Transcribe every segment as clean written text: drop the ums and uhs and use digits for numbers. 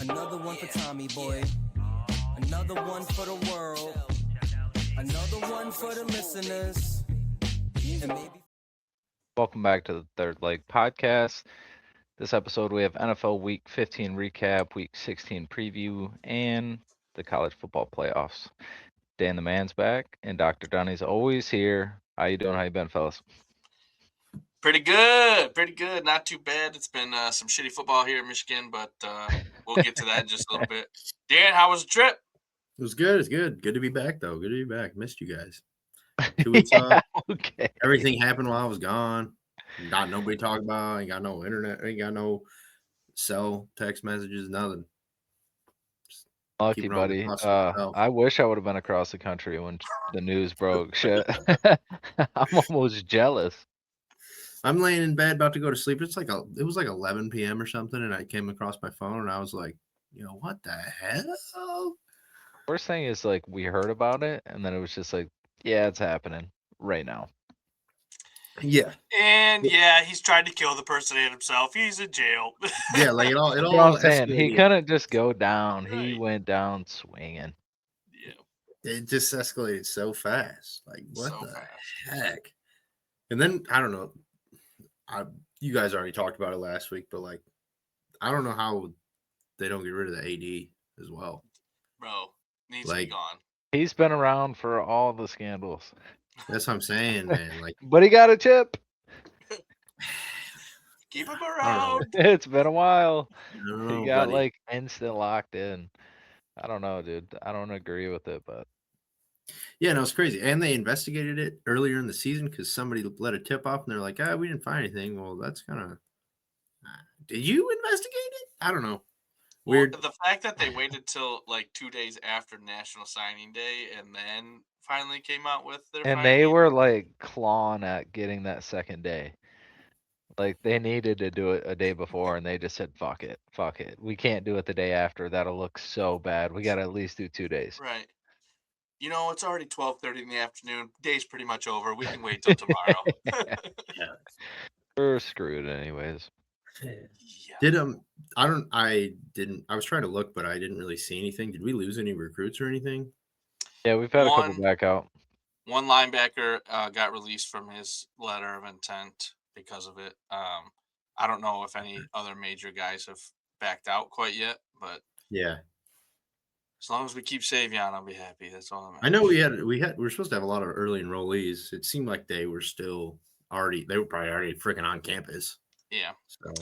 Another one for Tommy boy. Another one for the world. Another one for the listeners. And maybe. Welcome back to the Third Leg Podcast. This episode, we have NFL Week 15 recap, Week 16 preview, and the college football playoffs. Dan the Man's back, and Dr. Dunny's always here. How you doing? How you been, fellas? Pretty good. Not too bad. It's been some shitty football here in Michigan, but we'll get to that in just a little bit. Dan, how was the trip? It was good. It's good. Good to be back, though. Good to be back. Missed you guys. 2 weeks off. Okay. Everything happened while I was gone. Got nobody to talk about. Ain't got no internet. Ain't got no cell, text messages, nothing. Lucky, keeping all the buddy. thoughts to myself. I wish I would have been across the country when the news broke. Shit. I'm almost jealous. I'm laying in bed about to go to sleep. It was like 11 p.m. or something, and I came across my phone, and I was like, what the hell? First thing is, like, we heard about it, and then it was just like, yeah, it's happening right now. Yeah. And yeah, he's tried to kill the person and himself. He's in jail. Yeah, like it all That's what I'm saying. He escalated. couldn't just go down. Right. He went down swinging. Yeah. It just escalated so fast. Like, what So the fast. heck? And then, I don't know. You guys already talked about it last week, but, like, I don't know how they don't get rid of the AD as well. Bro, needs to be gone. He's been around for all the scandals. That's what I'm saying, man. Like, But he got a chip. Keep him around. It's been a while. no, He got, buddy. like, instant locked in. I don't know, dude. I don't agree with it, but Yeah, no, it's crazy. And they investigated it earlier in the season because somebody let a tip off, and they're like, we didn't find anything. Well, that's kind of. Did you investigate it? I don't know. Weird. Well, the fact that they waited till like 2 days after National Signing Day and then finally came out with their and they were like clawing at getting that second day. Like they needed to do it a day before, and they just said, fuck it. We can't do it the day after. That'll look so bad. We got to at least do 2 days. Right. It's already 12:30 in the afternoon. Day's pretty much over. We can wait till tomorrow. Yeah. We're screwed anyways. Yeah. I was trying to look, but I didn't really see anything. Did we lose any recruits or anything? Yeah, we've had a couple back out. One linebacker got released from his letter of intent because of it. I don't know if any other major guys have backed out quite yet, but Yeah. as long as we keep Savion, I'll be happy. That's all I'm. I know we were supposed to have a lot of early enrollees. It seemed like they were probably already freaking on campus. Yeah. So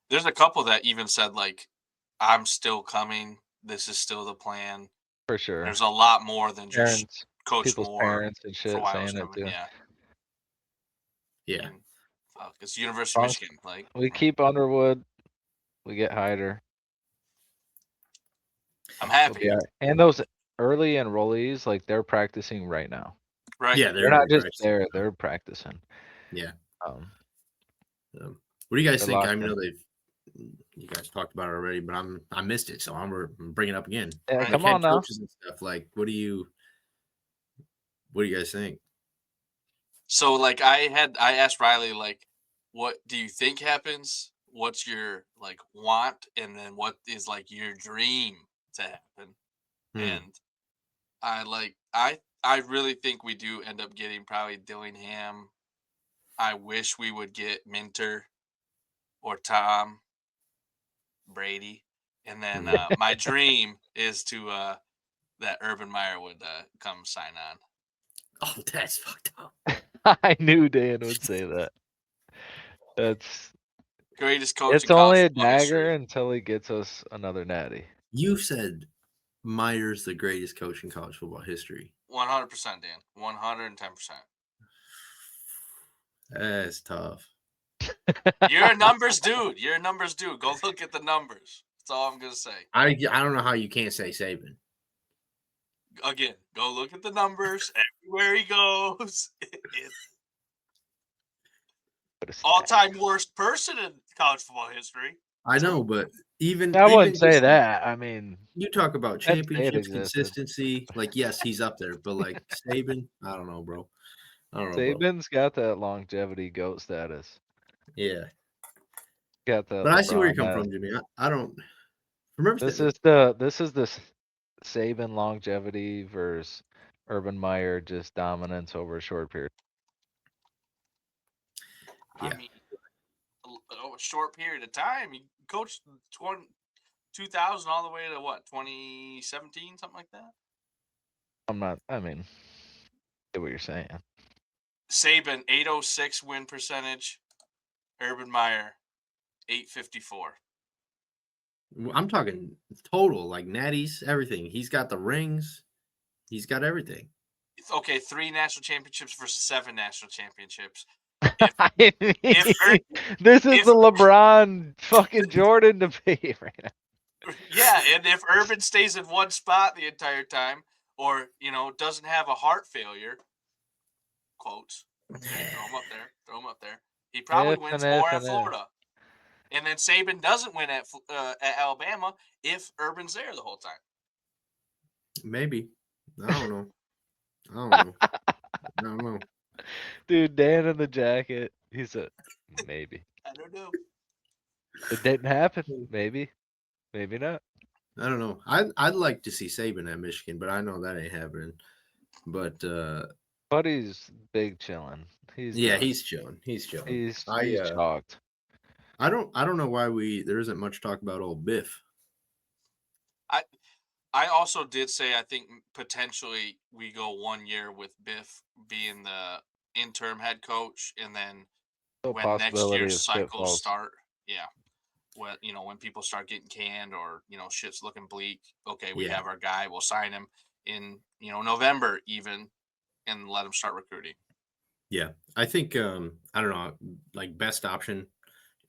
there's a couple that even said like, "I'm still coming. This is still the plan." For sure. There's a lot more than just Parents, Coach people's Moore parents and shit for a while saying was it coming. too. Yeah. Fuck, it's University of Michigan. Like We keep Underwood. We get Hyder. I'm happy. Yeah, and those early enrollees, like they're practicing right now. Right. Yeah, They're not just practicing. there; they're practicing. Yeah. Um, What do you guys think? locked I know in. you guys talked about it already, but I missed it, so I'm bringing it up again. Yeah, Like come head on now. coaches and stuff. Like, what do you guys think? So like I asked Riley like, what do you think happens? What's your like want, and then what is like your dream to happen? And I really think we do end up getting probably Dillingham. I wish we would get Minter or Tom Brady, and then my dream is to that Urban Meyer would come sign on. Oh, that's fucked up. I knew Dan would say that. That's Greatest coach. It's in college only a football history. dagger until he gets us another natty. You said Meyer's the greatest coach in college football history. 100%, Dan. 110%. That's tough. You're a numbers dude. Go look at the numbers. That's all I'm gonna say. I don't know how you can't say Saban. Again, go look at the numbers everywhere he goes. All-time worst person in college football history. I know, but even I wouldn't even say just- that. I mean, You talk about Penn State championships, existed. consistency. Like, yes, he's up there, but like Saban, I don't know, bro. I don't know, bro. Saban's got that longevity GOAT status. Yeah, Got that. but I see where you LeBron come that. from, Jimmy. I don't. Remember This is the Saban longevity versus Urban Meyer just dominance over a short period. I Yeah. mean, a short period of time. He coached 2000 all the way to what, 2017, something like that. I mean, get what you're saying. Saban 806 win percentage. Urban Meyer 854. I'm talking total, like natties, everything. He's got the rings. He's got everything. Okay, 3 national championships versus 7 national championships. I mean, if this is if- the LeBron fucking Jordan debate right now. Yeah, and if Urban stays in one spot the entire time, or doesn't have a heart failure, quotes, okay, throw him up there. He probably wins more at Florida. And then Saban doesn't win at Alabama if Urban's there the whole time. Maybe. I don't know. I don't know. Dude, Dan in the jacket. He said, maybe. I don't know. It didn't happen. Maybe. Maybe not. I don't know. I'd like to see Saban at Michigan, but I know that ain't happening. But Buddy's big chilling. He's chilling. He's chilling. He's I shocked. I don't know why there isn't much talk about old Biff. I also did say I think potentially we go 1 year with Biff being the interim head coach, and then No when next possibility year's of cycles spitballs. start, when people start getting canned or shit's looking bleak, okay, we have our guy, we'll sign him in November even, and let him start recruiting. Yeah, I think I don't know, like best option.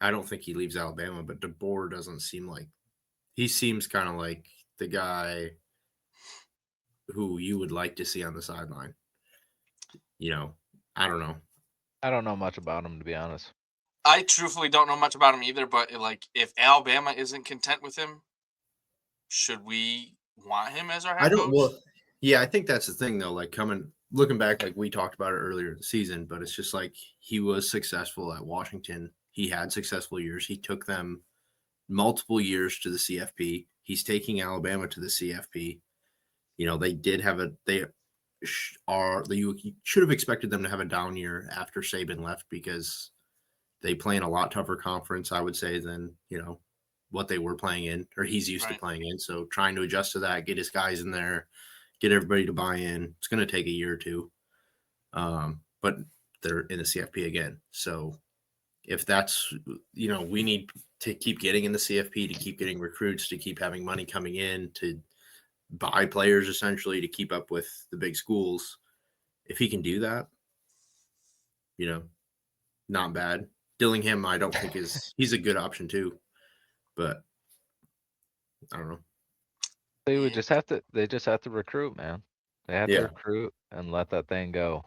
I don't think he leaves Alabama, but DeBoer doesn't seem like he seems kind of like the guy who you would like to see on the sideline. I don't know. I don't know much about him, to be honest. I truthfully don't know much about him either, but like if Alabama isn't content with him, should we want him as our head coach? Well, yeah, I think that's the thing though. Like looking back, like we talked about it earlier in the season, but it's just like he was successful at Washington. He had successful years. He took them multiple years to the CFP. He's taking Alabama to the CFP. They did have you should have expected them to have a down year after Saban left because they play in a lot tougher conference, I would say, than what they were playing in, or he's used to playing in. So trying to adjust to that, get his guys in there, get everybody to buy in. It's going to take a year or two. But they're in the CFP again. So if that's, we need to keep getting in the CFP, to keep getting recruits, to keep having money coming in, to buy players essentially to keep up with the big schools. If he can do that, not bad. Dillingham, I don't think he's a good option too, but I don't know. They just have to recruit, man. They have to recruit and let that thing go.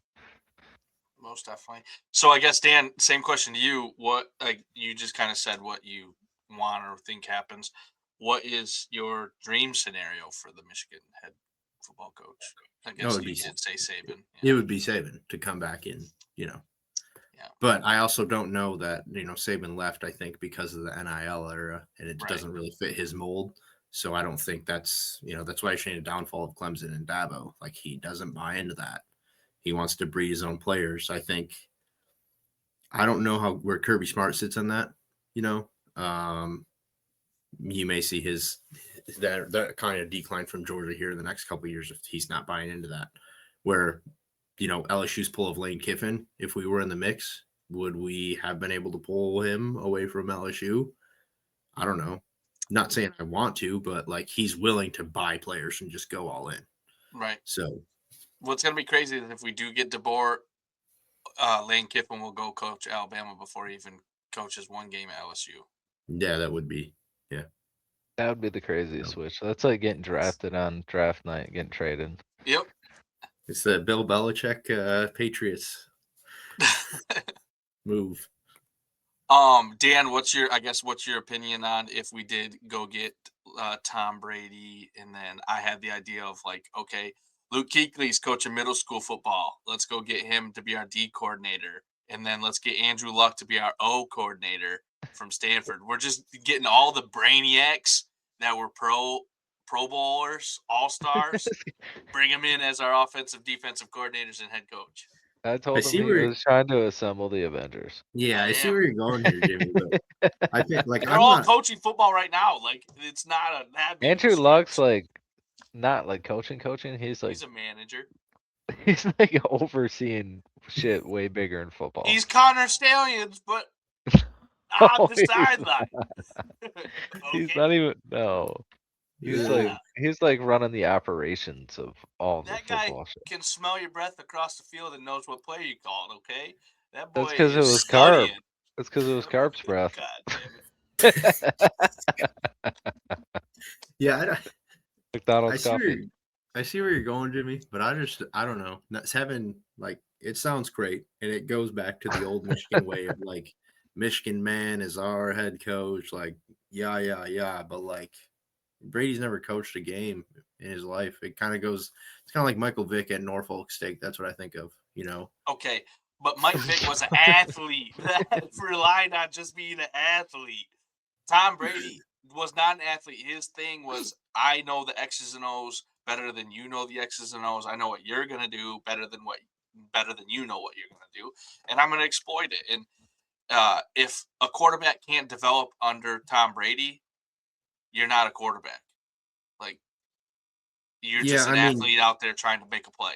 Most definitely. So I guess, Dan, same question to you. What, like you just kind of said what you want or think happens. What is your dream scenario for the Michigan head football coach? I guess you did say Saban. It would be Saban to come back in, Yeah. But I also don't know that, Saban left, I think, because of the NIL era, and it doesn't really fit his mold. So I don't think that's why you're seeing a downfall of Clemson and Dabo. Like, he doesn't buy into that. He wants to breed his own players. I don't know where Kirby Smart sits on that. You may see that kind of decline from Georgia here in the next couple of years if he's not buying into that. Where, LSU's pull of Lane Kiffin, if we were in the mix, would we have been able to pull him away from LSU? I don't know. Not saying I want to, but like he's willing to buy players and just go all in. Right. So what's going to be crazy is if we do get DeBoer, Lane Kiffin will go coach Alabama before he even coaches one game at LSU. Yeah, that would be. Yeah. That would be the craziest switch. That's like getting drafted on draft night, getting traded. Yep. It's the Bill Belichick Patriots move. Dan, what's your opinion on if we did go get Tom Brady, and then I had the idea of like, okay, Luke Kuechly's coaching middle school football. Let's go get him to be our D coordinator, and then let's get Andrew Luck to be our O coordinator from Stanford. We're just getting all the brainiacs that were Pro Bowlers, All Stars, bring them in as our offensive, defensive coordinators and head coach. I told him see he where- was trying to assemble the Avengers. Yeah, I I see am. where you're going here, Jimmy. But I think like They're I'm all not. coaching football right now. Like it's not that big of a Andrew stretch. Luck's like not like coaching. He's like He's a manager. he's like overseeing shit way bigger in football. He's Connor Stallions, but No, on the he's sideline. He's Okay? not even no. He's Yeah. like running the operations of all the That guy football shit. can smell your breath across the field and knows what play you called, okay? That boy That's because it is was carb. studying. That's because it was Carp's breath. God damn it. Yeah, McDonald's coffee. I see where you're going, Jimmy. But I don't know. Not having like it sounds great, and it goes back to the old Michigan way of like Michigan man is our head coach. Like yeah. But like Brady's never coached a game in his life. It kind of goes. It's kind of like Michael Vick at Norfolk State. That's what I think of. Okay, but Mike Vick was an athlete that relied on just being an athlete. Tom Brady was not an athlete. His thing was, I know the X's and O's better than you know the X's and O's. I know what you're gonna do better than you know what you're gonna do, and I'm gonna exploit it. And if a quarterback can't develop under Tom Brady, you're not a quarterback. Like you're just an athlete out there trying to make a play.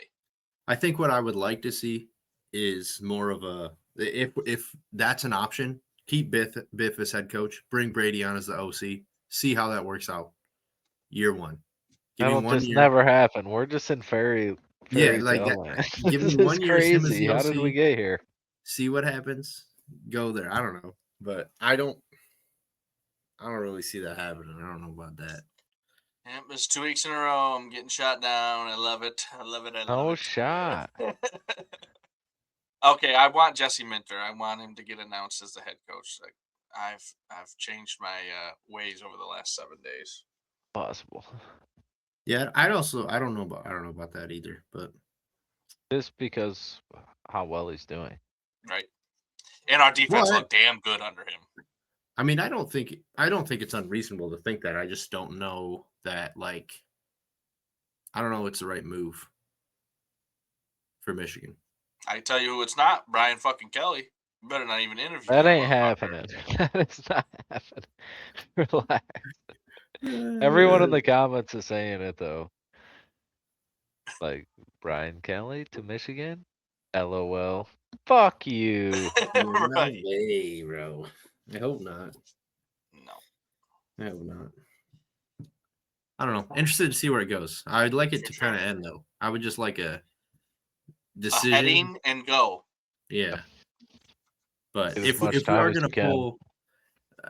I think what I would like to see is more of a if that's an option, keep Biff as head coach, bring Brady on as the OC, see how that works out. Year one. That'll 1 just year. never happen. We're just in fairy Like tale land. give This me is 1 year as him as crazy. the How OC, did we get here? see what happens. Go there. I don't know. But I don't really see that happening. I don't know about that. Yep, it's 2 weeks in a row. I'm getting shot down. I love it. No shot. Okay, I want Jesse Minter. I want him to get announced as the head coach. Like I've changed my ways over the last 7 days. Possible. Yeah, I don't know about that either. But Just because how well he's doing. Right. And our defense looked damn good under him. I mean, I don't think it's unreasonable to think that. I just don't know that, like, I don't know it's the right move for Michigan. I tell you who it's not, Brian fucking Kelly. You better not even interview That ain't motherfucker. happening. That is not happening. Relax. Everyone in the comments is saying it though. Like Brian Kelly to Michigan? LOL. Fuck you. No Right. way, bro. I hope not. No. I hope not. I don't know. Interested to see where it goes. I'd like it For to sure. kind of end though. I would just like a A decision. heading and go. Yeah. But Get as if much we time are as going you to can. pull,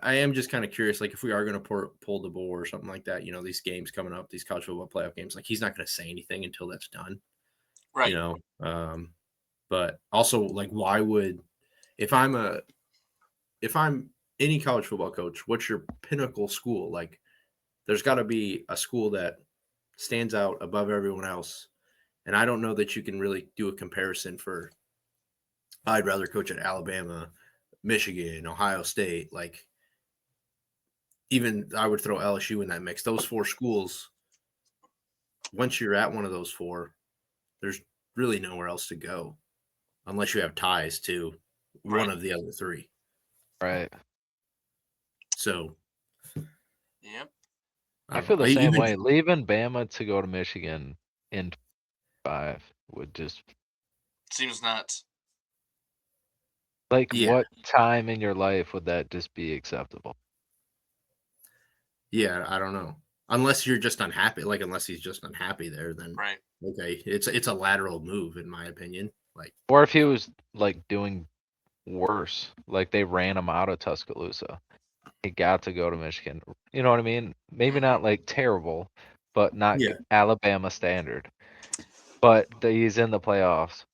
I am just kind of curious. Like if we are going to pull the bowl or something like that, these games coming up, these college football playoff games, like he's not going to say anything until that's done. Right. But also like why would if I'm any college football coach, what's your pinnacle school? Like there's got to be a school that stands out above everyone else. And I don't know that you can really do a comparison for I'd rather coach at Alabama, Michigan, Ohio State. Like even I would throw LSU in that mix. Those four schools, once you're at one of those four, there's really nowhere else to go unless you have ties to one of the other three. Right. So, Yep. I feel the same way. Leaving Bama to go to Michigan in 5 would just seems nuts. Like what time in your life would that just be acceptable? Yeah, I don't know. Unless you're just unhappy, like unless he's just unhappy there, then okay, it's a lateral move in my opinion. Like, or if he was like doing worse, like they ran him out of Tuscaloosa, he got to go to Michigan. You know what I mean? Maybe not like terrible, but not Alabama standard. But he's in the playoffs.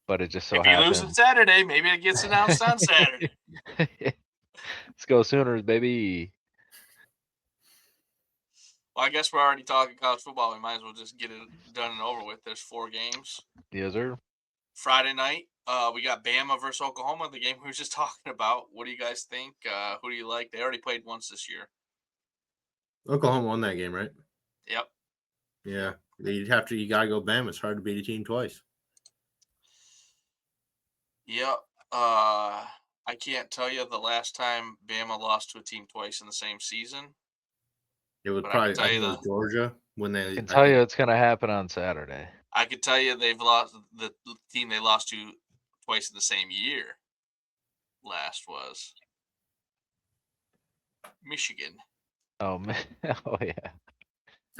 But it just so if you happens. lose on Saturday, maybe it gets announced on Saturday. Let's go Sooners, baby. Well, I guess we're already talking college football. We might as well just get it done and over with. There's 4 games. Yes, sir. Friday night, we got Bama versus Oklahoma, the game we were just talking about. What do you guys think? Who do you like? They already played once this year. Oklahoma won that game, right? Yep. Yeah. You gotta go Bama. It's hard to beat a team twice. Yep. I can't tell you the last time Bama lost to a team twice in the same season. It would But probably, I I can think tell it you was Georgia when I they, can I tell think, you it's going to happen on Saturday. I could tell you they've lost the team they lost to twice in the same year. Last was Michigan. Oh, man. Oh, yeah.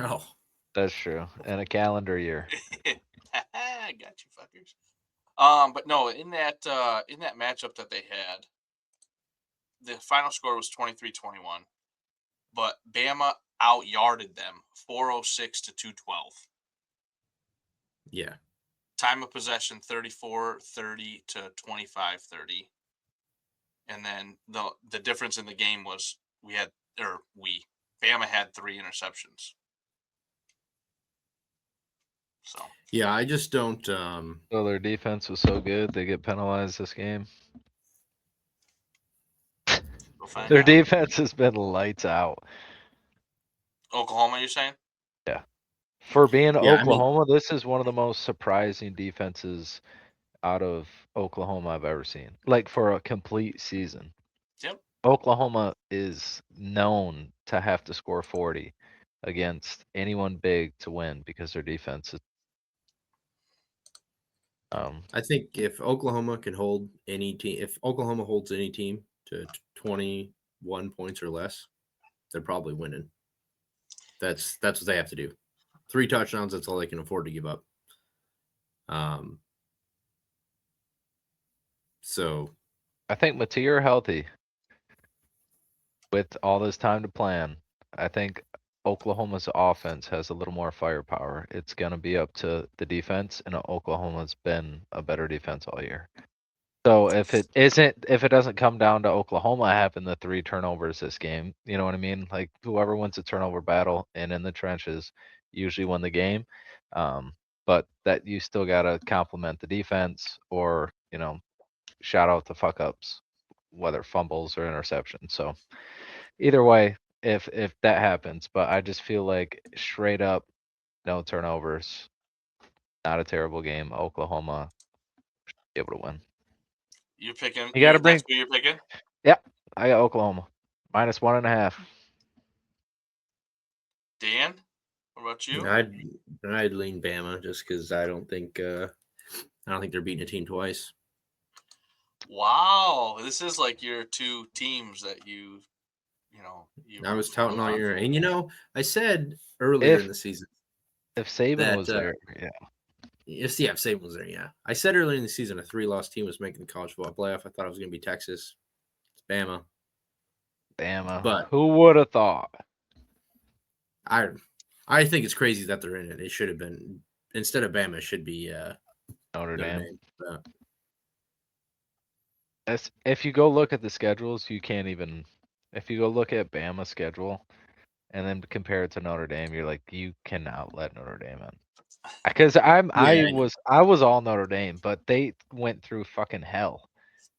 oh, That's true. In a calendar year. I got you fuckers. But no, in that matchup that they had, the final score was 23-21, but Bama out-yarded them 406 to 212. yeah. Time of possession 34-30 to 25-30. And then the difference in the game was Bama had 3 interceptions. So Yeah, I just don't. So their defense was so good, they get penalized this game. we'll find Their out. defense has been lights out. Oklahoma, you're saying? Yeah. For being Yeah, I mean- Oklahoma, this is one of the most surprising defenses out of Oklahoma I've ever seen. Like for a complete season. Yep. Oklahoma is known to have to score 40 against anyone big to win because their defense is. I think if Oklahoma can hold any team, if Oklahoma holds any team to 21 points or less, they're probably winning. That's what they have to do. 3 touchdowns. That's all they can afford to give up. So I think Mateer healthy with all this time to plan. I think Oklahoma's offense has a little more firepower. It's going to be up to the defense, and Oklahoma's been a better defense all year. So if it doesn't come down to Oklahoma having the 3 turnovers this game, you know what I mean? Like whoever wins the turnover battle and in the trenches usually win the game. But that you still gotta compliment the defense or, shout out the fuck ups, whether fumbles or interceptions. So either way, if that happens, but I just feel like straight up no turnovers, not a terrible game. Oklahoma should be able to win. You're picking. You got to That's bring. who you're picking. Yep, I got Oklahoma -1.5. Dan, what about you? I'd lean Bama just because I don't think they're beating a team twice. Wow, this is like your 2 teams that you I was root for touting a all lot. year, and I said earlier in the season If Saban that was there, yeah. yes, yeah, if Saban was there, yeah. I said earlier in the season a 3-loss team was making the college football playoff. I thought it was going to be Texas. It's Bama. Bama. But Who would have thought? I think it's crazy that they're in it. It should have been instead of Bama. It should be Notre Dame. But If you go look at the schedules, you can't even. If you go look at Bama's schedule and then compare it to Notre Dame, you're like, you cannot let Notre Dame in. Because I was all Notre Dame, but they went through fucking hell,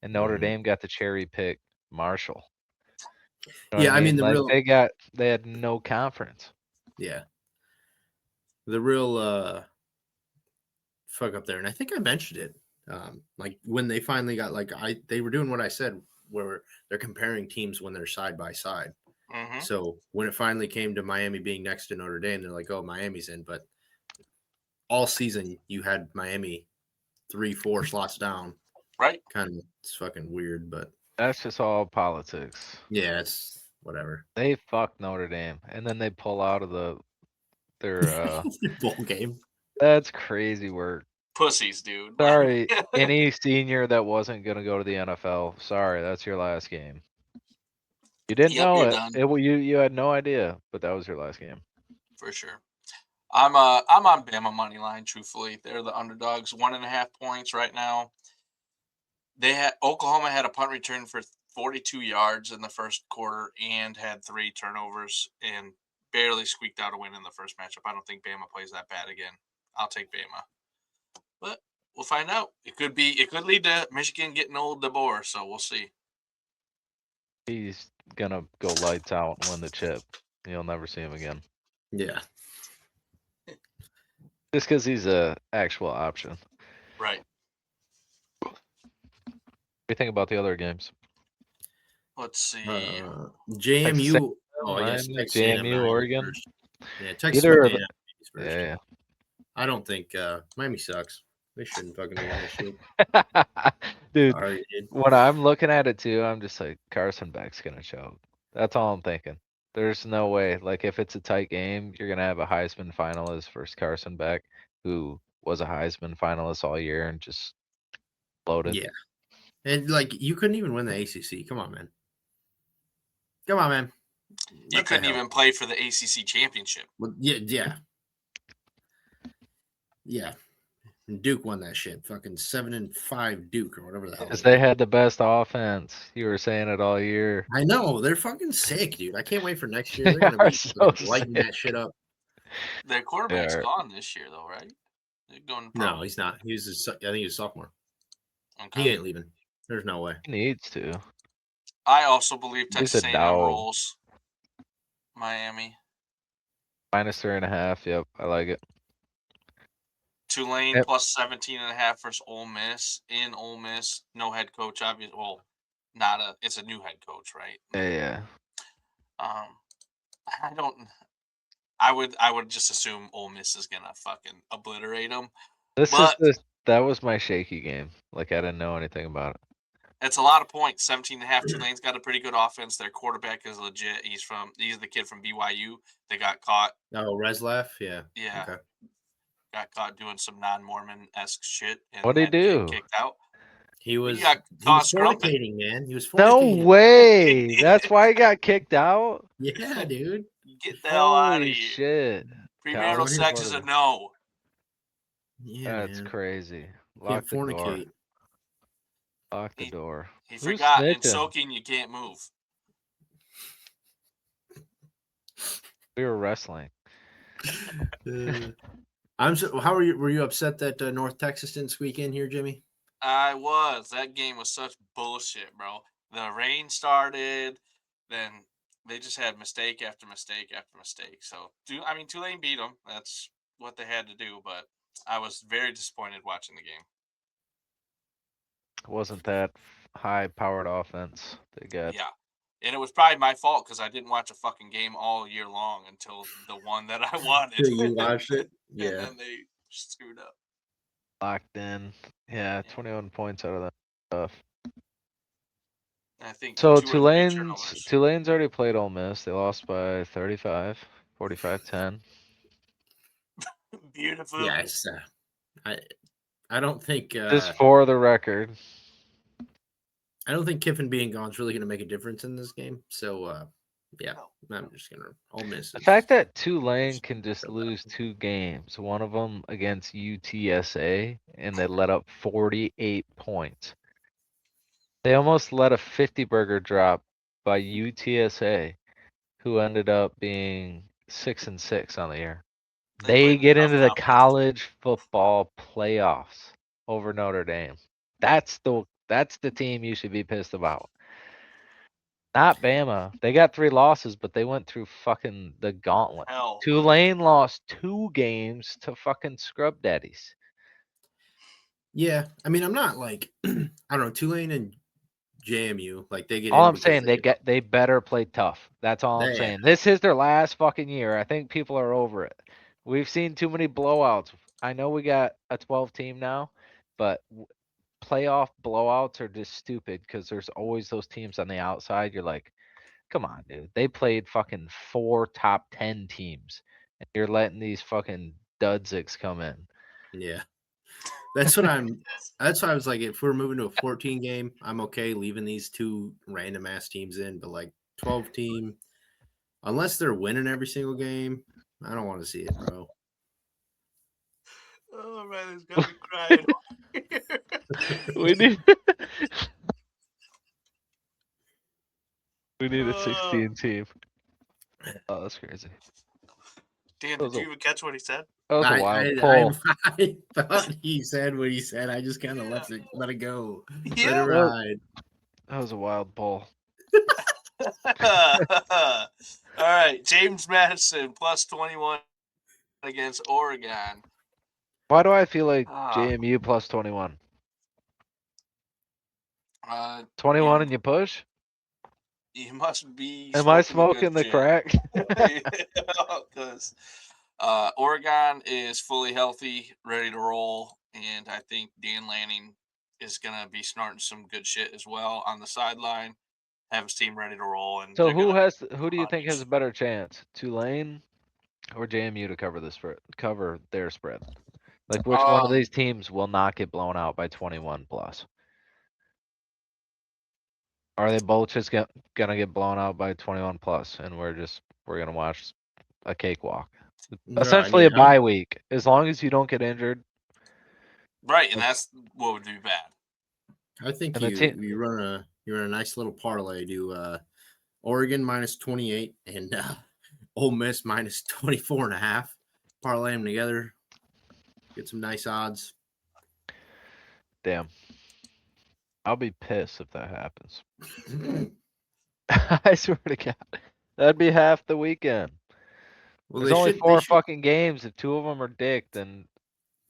and Notre Dame got the cherry pick Marshall. You know what I mean they had no conference. Yeah. The real fuck up there, and I think I mentioned it. Like when they finally got they were doing what I said, where they're comparing teams when they're side by side. Mm-hmm. So when it finally came to Miami being next to Notre Dame, they're like, "Oh, Miami's in." But all season you had Miami 3-4 slots down. Right. It's fucking weird, but that's just all politics. Yeah, it's whatever. They fucked Notre Dame, and then they pull out of their bowl game. That's crazy work. Pussies, dude. Sorry, any senior that wasn't gonna go to the NFL. Sorry, that's your last game. You didn't know it. You had no idea, but that was your last game. For sure. I'm on Bama money line. Truthfully, they're the underdogs. 1.5 points right now. Oklahoma had a punt return for 42 yards in the first quarter and had 3 turnovers and barely squeaked out a win in the first matchup. I don't think Bama plays that bad again. I'll take Bama, but we'll find out. It could lead to Michigan getting old DeBoer, so we'll see. He's gonna go lights out and win the chip. You'll never see him again. Yeah. Just because he's a actual option. Right. What do you think about the other games? Let's see. JMU. Oh, I Miami, guess Texas A&M JMU, Miami Oregon. first. Yeah, Texas Either of A&M the, is first. yeah. I don't think Miami sucks. They shouldn't fucking be in this shit. Dude, Sorry, dude. when I'm looking at it too, I'm just like, Carson Beck's gonna choke. That's all I'm thinking. There's no way. Like, if it's a tight game, you're gonna have a Heisman finalist versus Carson Beck, who was a Heisman finalist all year and just bloated. Yeah. And like you couldn't even win the ACC. Come on, man. Come on, man. You What the couldn't hell? even play for the ACC championship. Well, yeah. And Duke won that shit. Fucking 7-5 Duke or whatever the hell. Because they had the best offense. You were saying it all year. I know they're fucking sick, dude. I can't wait for next year. They're They gonna are be so lighting sick. that shit up. Their quarterback's Yeah. gone this year, though, right? They're going pro. No, he's not. I think he's a sophomore. Okay. He ain't leaving. There's no way. He needs to. I also believe He's Texas a A&M dog. rolls Miami. -3.5. Yep, I like it. Tulane Yep. plus 17.5 versus Ole Miss. In Ole Miss, no head coach, obviously. Well, it's a new head coach, right? Yeah. I would just assume Ole Miss is gonna fucking obliterate them. That was my shaky game. Like, I didn't know anything about it. It's a lot of points. 17.5. Tulane's got a pretty good offense. Their quarterback is legit. He's the kid from BYU. They got caught. Oh, Reslaf? Yeah. Yeah. Okay. Got caught doing some non-Mormon-esque shit and What'd he had to get do? kicked out. He was got caught scrumping. fornicating, man. He was No fornicating. way. That's why he got kicked out? Yeah, dude. Get the hell out of Holy here. shit. Premarital College sex is a quarterback. no. Yeah, That's man. crazy. Can't Lock the door. fornicate. Lock the door. He Who's forgot in snitching? soaking you can't move. We were wrestling. How were you upset that North Texas didn't squeak in here, Jimmy? I was. That game was such bullshit, bro. The rain started, then they just had mistake after mistake after mistake. So, Tulane beat them. That's what they had to do, but I was very disappointed watching the game. Wasn't that high-powered offense they got? Yeah. And it was probably my fault because I didn't watch a fucking game all year long until the one that I wanted. You watched it? Yeah. And then they screwed up. Locked in. Yeah, 21 points out of that stuff. I think So 2 or 3 turnovers. Tulane's already played Ole Miss. They lost by 35, 45-10. Beautiful. Yeah, I don't think Just for the record. I don't think Kiffin being gone is really going to make a difference in this game. So, yeah, I'm just going to Ole Miss. The fact that Tulane can just lose 2 games, one of them against UTSA, and they let up 48 points. They almost let a 50-burger drop by UTSA, who ended up being 6-6 on the year. They get into the college football playoffs over Notre Dame. That's the team you should be pissed about. Not Bama. They got 3 losses, but they went through fucking the gauntlet. Hell. Tulane lost 2 games to fucking scrub daddies. Yeah, I'm not like I don't know, Tulane and JMU, like they get All in I'm because saying, they better play tough. That's all I'm They- saying. This is their last fucking year. I think people are over it. We've seen too many blowouts. I know we got a 12 team now, but playoff blowouts are just stupid because there's always those teams on the outside. You're like, come on, dude. They played fucking 4 top 10 teams, and you're letting these fucking dudzigs come in. Yeah. That's why I was like, if we're moving to a 14 game, I'm okay leaving these 2 random ass teams in, but like 12 team, unless they're winning every single game, I don't want to see it, bro. Oh man, it's got me crying. We need a 16 team. Oh, that's crazy. Dan, did you even catch what he said? That was a wild pull. I thought he said what he said. I just kind of let it go. Yeah. Let it ride. That was a wild pull. All right, James Madison plus 21 against Oregon. Why do I feel like Ah. JMU plus 21? 21 You, and you push? you must be. Am I the smoking good the shit. crack? Because Oregon is fully healthy, ready to roll, and I think Dan Lanning is gonna be snorting some good shit as well on the sideline. Have his team ready to roll, and So they're gonna who do you think has punish. a better chance? Tulane or JMU to cover cover their spread? Like which one of these teams will not get blown out by 21 plus? Are they both just gonna get blown out by 21 plus, and we're gonna watch a cakewalk? Bro, I Essentially mean, a bye week. As long as you don't get injured, Right, and like, that's what would be bad. I think and the you team. you run a nice little parlay. Do Oregon minus 28 and Ole Miss minus 24.5. Parlay them together. Get some nice odds. Damn, I'll be pissed if that happens. I swear to God, that'd be half the weekend. Well, There's they only should they 4 should fucking games. If 2 of them are dick, then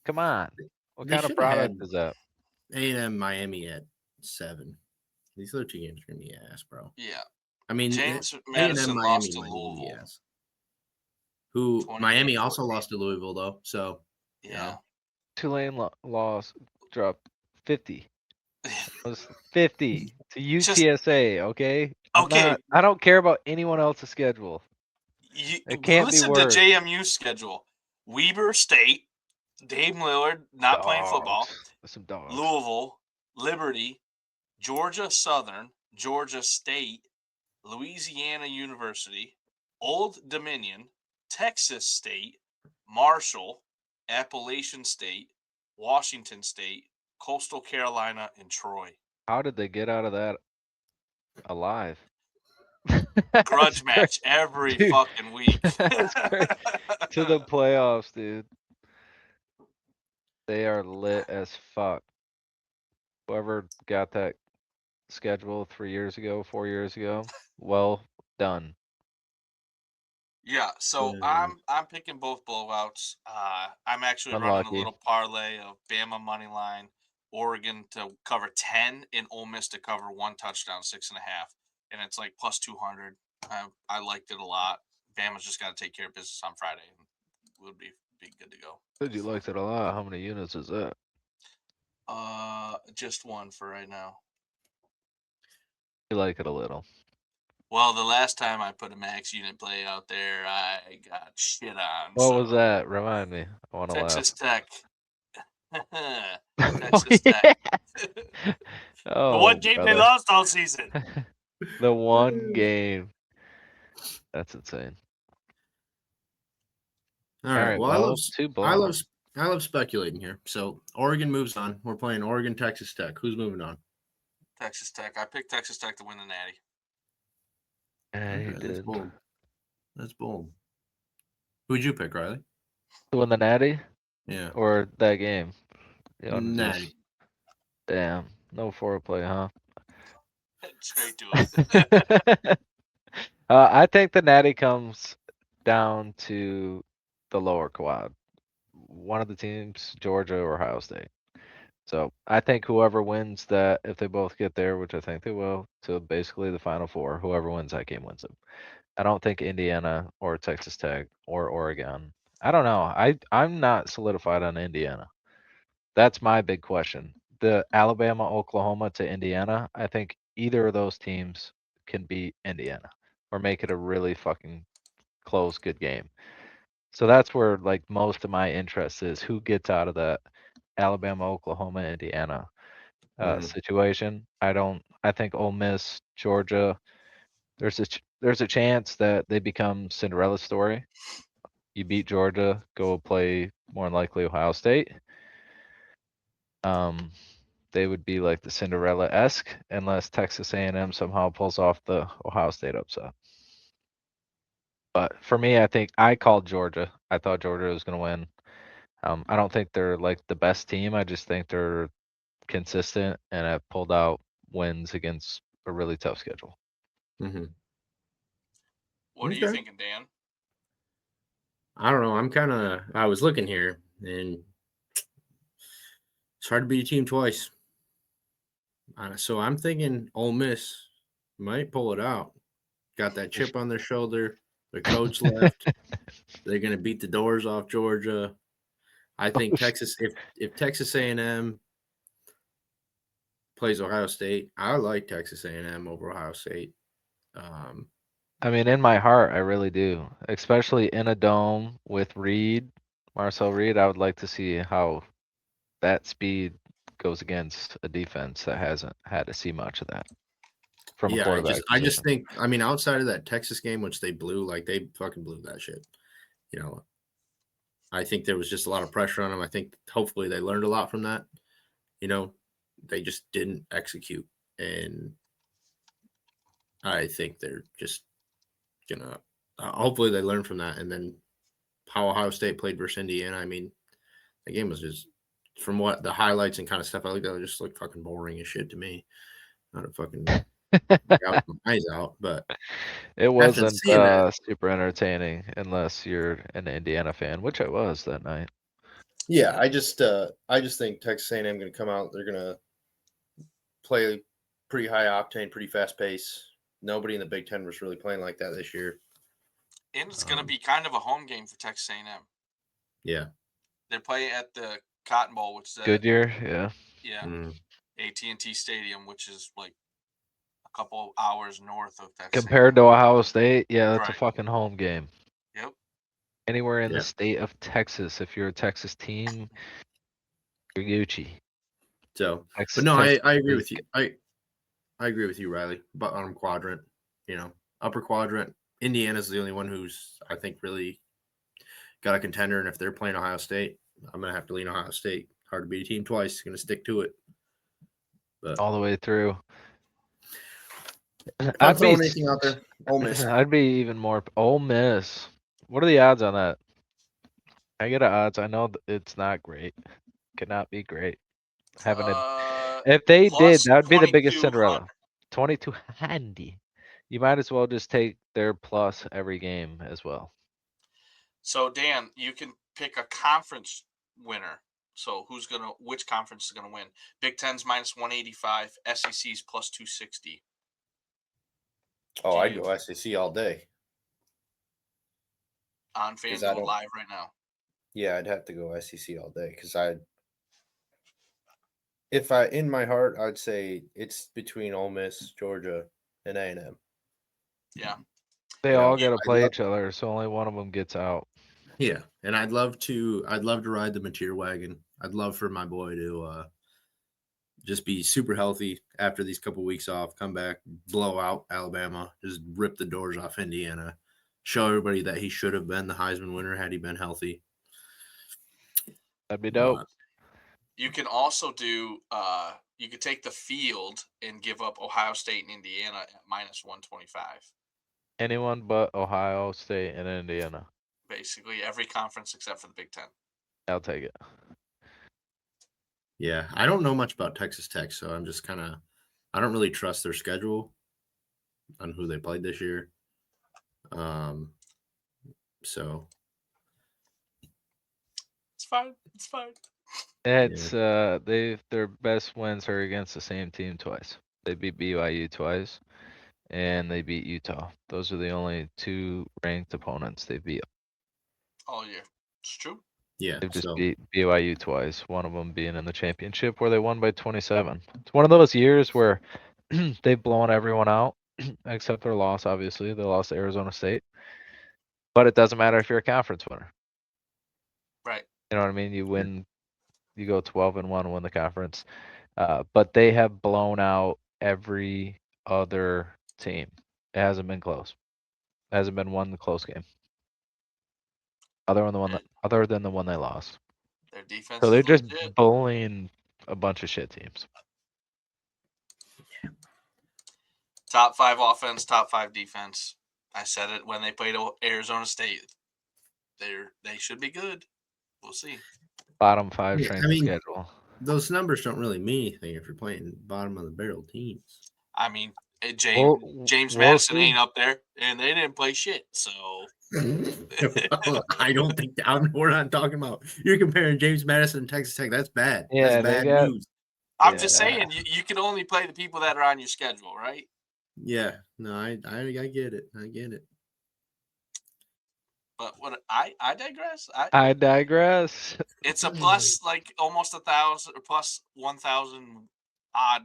come on. What they kind of should have product had is that? A&M Miami at 7. These other two games are gonna be ass, bro. Yeah, I mean, James A&M Madison Miami lost to might even be Louisville. ass. Who Miami also 28-14. lost to Louisville though, so Yeah. Tulane lost, dropped 50. It was 50 to Just UTSA. Okay, okay. I don't care about anyone else's schedule. It can't be Listen to worse. JMU's schedule: Weber State, Dave Lillard not playing football, Dogs. Some dogs. Louisville, Liberty, Georgia Southern, Georgia State, Louisiana University, Old Dominion, Texas State, Marshall, Appalachian State, Washington State, Coastal Carolina, and Troy. How did they get out of that alive? Grudge That's match every dude. fucking week. That's great. To the playoffs, dude. They are lit as fuck. Whoever got that schedule 3 years ago, 4 years ago, well done. Yeah, so I'm picking both blowouts. I'm actually running a Unlucky. little parlay of Bama money line, Oregon to cover 10, and Ole Miss to cover 1 touchdown, 6.5, and it's like plus 200. I liked it a lot. Bama's just got to take care of business on Friday, and we'll be good to go. Said you liked it a lot. How many units is that? Just 1 for right now. You like it a little. Well, the last time I put a max unit play out there, I got shit on. What was that? Remind me. I want to Texas laugh. Tech. Oh, Texas yeah. Tech. The Oh, one game they brother. lost all season. The one game. That's insane. all right. Well, well, 2 blowouts. I love speculating here. So Oregon moves on. We're playing Oregon, Texas Tech. Who's moving on? Texas Tech. I picked Texas Tech to win the Natty. Yeah, he Okay, that's did. bold. That's bold. Who'd you pick, Riley? To win the Natty Yeah. or that game? You know, Natty. just damn, no foreplay, huh? Straight to it. I think the Natty comes down to the lower quad. One of the teams, Georgia or Ohio State. So I think whoever wins that, if they both get there, which I think they will, to basically the Final Four, whoever wins that game wins it. I don't think Indiana or Texas Tech or Oregon. I don't know. I'm not solidified on Indiana. That's my big question. The Alabama, Oklahoma to Indiana, I think either of those teams can beat Indiana or make it a really fucking close, good game. So that's where like most of my interest is who gets out of that Alabama, Oklahoma, Indiana situation. I think Ole Miss, Georgia, there's a chance that they become Cinderella story. You beat Georgia, go play more than likely Ohio State. They would be like the Cinderella-esque unless Texas A&M somehow pulls off the Ohio State upset. But for me, I think I called Georgia. I thought Georgia was going to win. I don't think they're like the best team. I just think they're consistent and have pulled out wins against a really tough schedule. Mm-hmm. What are you Okay. thinking, Dan? I don't know. I was looking here, and it's hard to beat a team twice. So I'm thinking Ole Miss might pull it out. Got that chip on their shoulder. Their coach left. They're going to beat the doors off Georgia. I think Texas. If Texas A&M plays Ohio State, I like Texas A&M over Ohio State. I mean, in my heart, I really do. Especially in a dome with Marcel Reed. I would like to see how that speed goes against a defense that hasn't had to see much of that from a Yeah, quarterback I just position. think. I mean, outside of that Texas game, which they blew, like they fucking blew that shit. You know, I think there was just a lot of pressure on them. I think hopefully they learned a lot from that. You know, they just didn't execute, and I think they're just gonna. Hopefully they learn from that, and then how Ohio State played versus Indiana. I mean, the game was just from what the highlights and kind of stuff I looked at, it just looked fucking boring as shit to me. Not a fucking out my eyes out, but It after wasn't seeing that, super entertaining unless you're an Indiana fan, which I was that night. yeah, I just think Texas A&M going to come out. They're going to play pretty high octane, pretty fast pace. Nobody in the Big Ten was really playing like that this year. And it's going to be kind of a home game for Texas A&M. Yeah, They're playing at the Cotton Bowl, which is Goodyear, yeah. Yeah, AT&T Stadium, which is like a couple hours north of Texas. Compared to Ohio State, yeah, that's a Right. fucking home game. Yep. Anywhere in Yeah. the state of Texas, if you're a Texas team, you're Gucci. So, Texas, but no, I agree League. with you. I agree with you, Riley. Bottom quadrant, upper quadrant. Indiana's the only one who's I think really got a contender, and if they're playing Ohio State, I'm gonna have to lean Ohio State. Hard to beat a team twice. Gonna stick to it. But All the way through. if I'm throwing anything out there, Ole Miss. I'd be even more Ole Miss. What are the odds on that? I get odds. I know it's not great. Could not be great. Having a if they did, that would be the biggest Cinderella. 22 handy. You might as well just take their plus every game as well. So Dan, you can pick a conference winner. So which conference is gonna win? Big Ten's minus 185, SEC's plus 260. Oh, I'd go SEC all day. On FanDuel live right now. Yeah, I'd have to go SEC all day because in my heart, I'd say it's between Ole Miss, Georgia, and A&M. Yeah. They all got to play each other, so only one of them gets out. Yeah, and I'd love to ride the Mateer wagon. I'd love for my boy to just be super healthy after these couple weeks off, come back, blow out Alabama, just rip the doors off Indiana, show everybody that he should have been the Heisman winner had he been healthy. That'd be dope. You can also do you could take the field and give up Ohio State and Indiana at minus 125. Anyone but Ohio State and Indiana. Basically every conference except for the Big Ten. I'll take it. Yeah, I don't know much about Texas Tech, so I'm just I don't really trust their schedule on who they played this year. So it's fine. It's fine. It's their best wins are against the same team twice. They beat BYU twice, and they beat Utah. Those are the only two ranked opponents they beat all year. It's true. Yeah, they've just beat BYU twice. One of them being in the championship where they won by 27. It's one of those years where they've blown everyone out except their loss. Obviously, they lost to Arizona State, but it doesn't matter if you're a conference winner. Right. You know what I mean? You win. You go 12-1, win the conference. But they have blown out every other team. It hasn't been close. It hasn't been one close game. Other than the one they lost. Their defense. So they're just bullying a bunch of shit teams. Top 5 offense, top 5 defense. I said it when they played Arizona State. They should be good. We'll see. Bottom 5 strength of schedule. Those numbers don't really mean anything if you're playing bottom of the barrel teams. I mean, James we'll Madison see. ain't up there, and they didn't play shit. So I don't think we're not talking about. You're comparing James Madison and Texas Tech. That's bad. Yeah, That's they bad got. news. I'm just Yeah. saying you can only play the people that are on your schedule, right? Yeah, no, I get it. I get it. But what I digress. I digress. It's a plus like almost 1,000 or plus 1,000 odd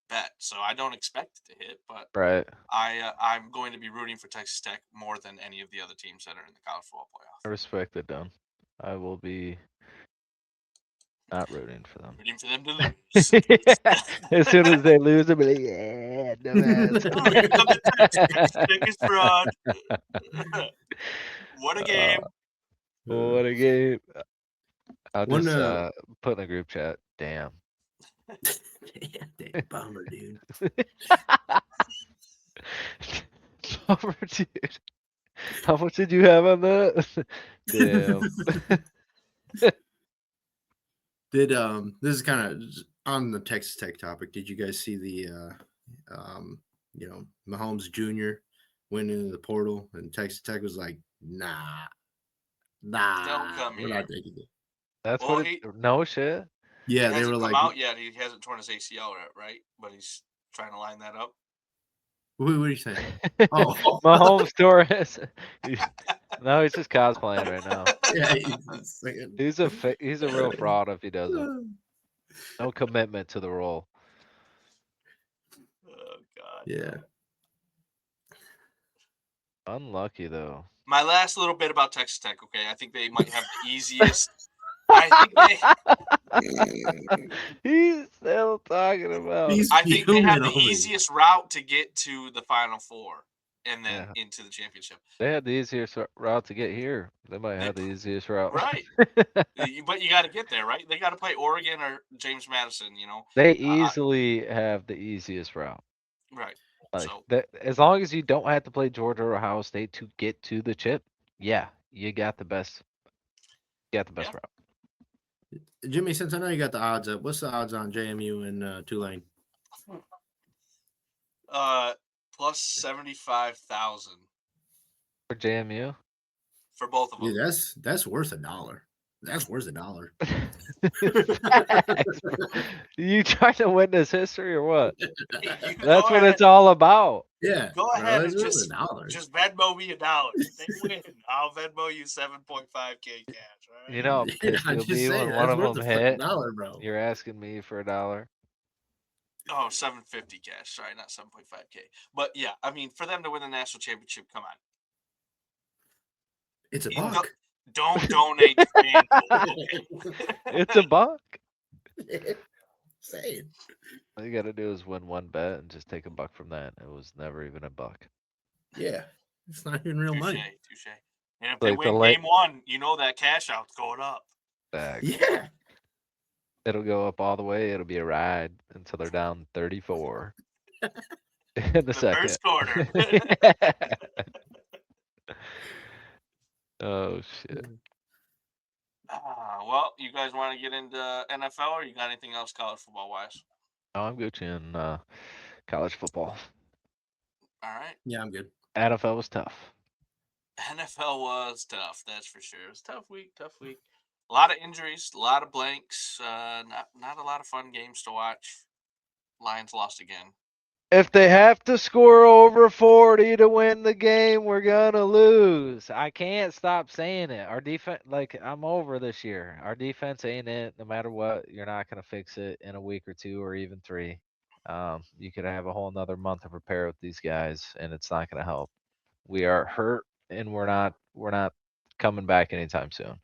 bet, so I don't expect it to hit, but Right. I'm going to be rooting for Texas Tech more than any of the other teams that are in the college football playoff. I respect it, Don. I will be not rooting for them. Rooting for them to lose. As soon as they lose, I'll be like, yeah, dumbass. Oh, here come the Texas Tech is fraud. What a game! What a game! I'll One, just put in a group chat. Damn. Damn bummer, dude. Bummer, dude. How much did you have on that? Damn. Did this is kind of on the Texas Tech topic. Did you guys see the Mahomes Jr. went into the portal and Texas Tech was like, nah, Don't come we're here. not taking it. That's Well, what it. No shit. Yeah, He they were hasn't come like, out yet. He hasn't torn his ACL yet, right? But he's trying to line that up. what are you saying? Oh, Mahomes Torres. No, he's just cosplaying right now. yeah, he's saying. He's a real fraud if he doesn't. No commitment to the role. Oh God. Yeah. Unlucky though. My last little bit about Texas Tech. Okay, I think they might have the easiest. I think He's still talking about. I think they have the fuming over easiest route to get to the Final Four and then Yeah. into the championship. They had the easiest route to get here. They might have the easiest route. Right. But you got to get there, right? They got to play Oregon or James Madison. They easily have the easiest route. Right. Like So as long as you don't have to play Georgia or Ohio State to get to the chip, yeah, you got the best. You got the best route. Jimmy, since I know you got the odds up, what's the odds on JMU and Tulane? plus 75,000 For JMU. for both of them. Yeah, that's worth $1. That's worth $1. You trying to witness history or what? That's That's what it's all about. Yeah. Go ahead and just just Venmo me $1. If they win, I'll Venmo you 7.5K cash. All right? You know, I'm pissed I'm you'll just be saying, when one that's of worth them a hit. $1, bro. You're asking me for $1. Oh, 750 cash. Sorry, not 7.5K. But yeah, I mean, for them to win the national championship, come on. It's a buck. Don't donate to FanDuel. It's a buck. Say it. All you gotta do is win one bet and just take a buck from that. It was never even a buck. Yeah. It's not even real money. Touche. And if they Like win game one, you know that cash out's going up. Back. Yeah. It'll go up all the way. It'll be a ride until they're down 34 in the second. First quarter. Oh shit. Well, you guys want to get into NFL, or you got anything else college football wise? Oh, I'm Gucci in college football. All right. Yeah, I'm good. NFL was tough. NFL was tough, that's for sure. It was a tough week. A lot of injuries, a lot of blanks. Not a lot of fun games to watch. Lions lost again. If they have to score over 40 to win the game, we're gonna lose. I can't stop saying it. Our defense, I'm over this year. Our defense ain't it. No matter what, you're not gonna fix it in a week or two or even 3. You could have a whole another month to prepare with these guys, and it's not gonna help. We are hurt, and we're not coming back anytime soon.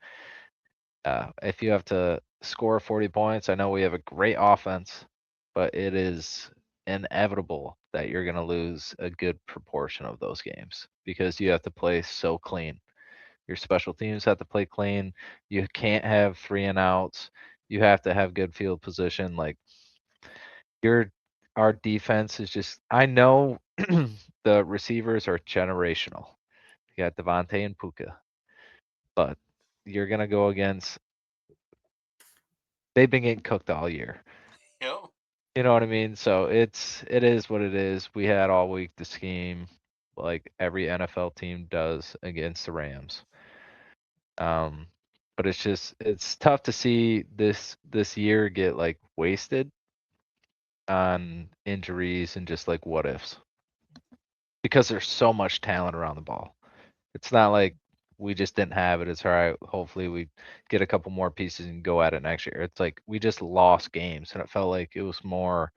If you have to score 40 points, I know we have a great offense, but it is inevitable that you're going to lose a good proportion of those games because you have to play so clean. Your special teams have to play clean. You can't have 3 and outs. You have to have good field position. Our defense is just, I know the receivers are generational. You got Devontae and Puka, but you're going to go against, they've been getting cooked all year. Yep. You know what I mean? So it is what it is. We had all week to scheme like every NFL team does against the Rams. Um, but it's tough to see this year get like wasted on injuries and just like what ifs because there's so much talent around the ball. It's not like we just didn't have it. It's all right. Hopefully we get a couple more pieces and go at it next year. It's like we just lost games and it felt like it was more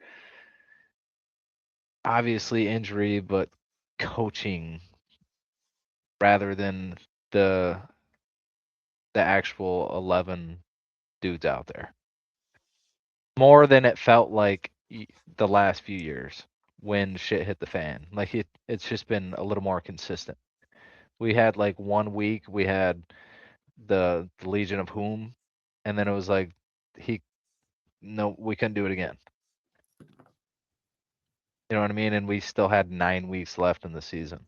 obviously injury, but coaching rather than the the actual 11 dudes out there. More than it felt like the last few years when shit hit the fan. Like it's just been a little more consistent. We had like 1 week we had the Legion of Whom, and then it was like he no we couldn't do it again. You know what I mean? And we still had 9 weeks left in the season.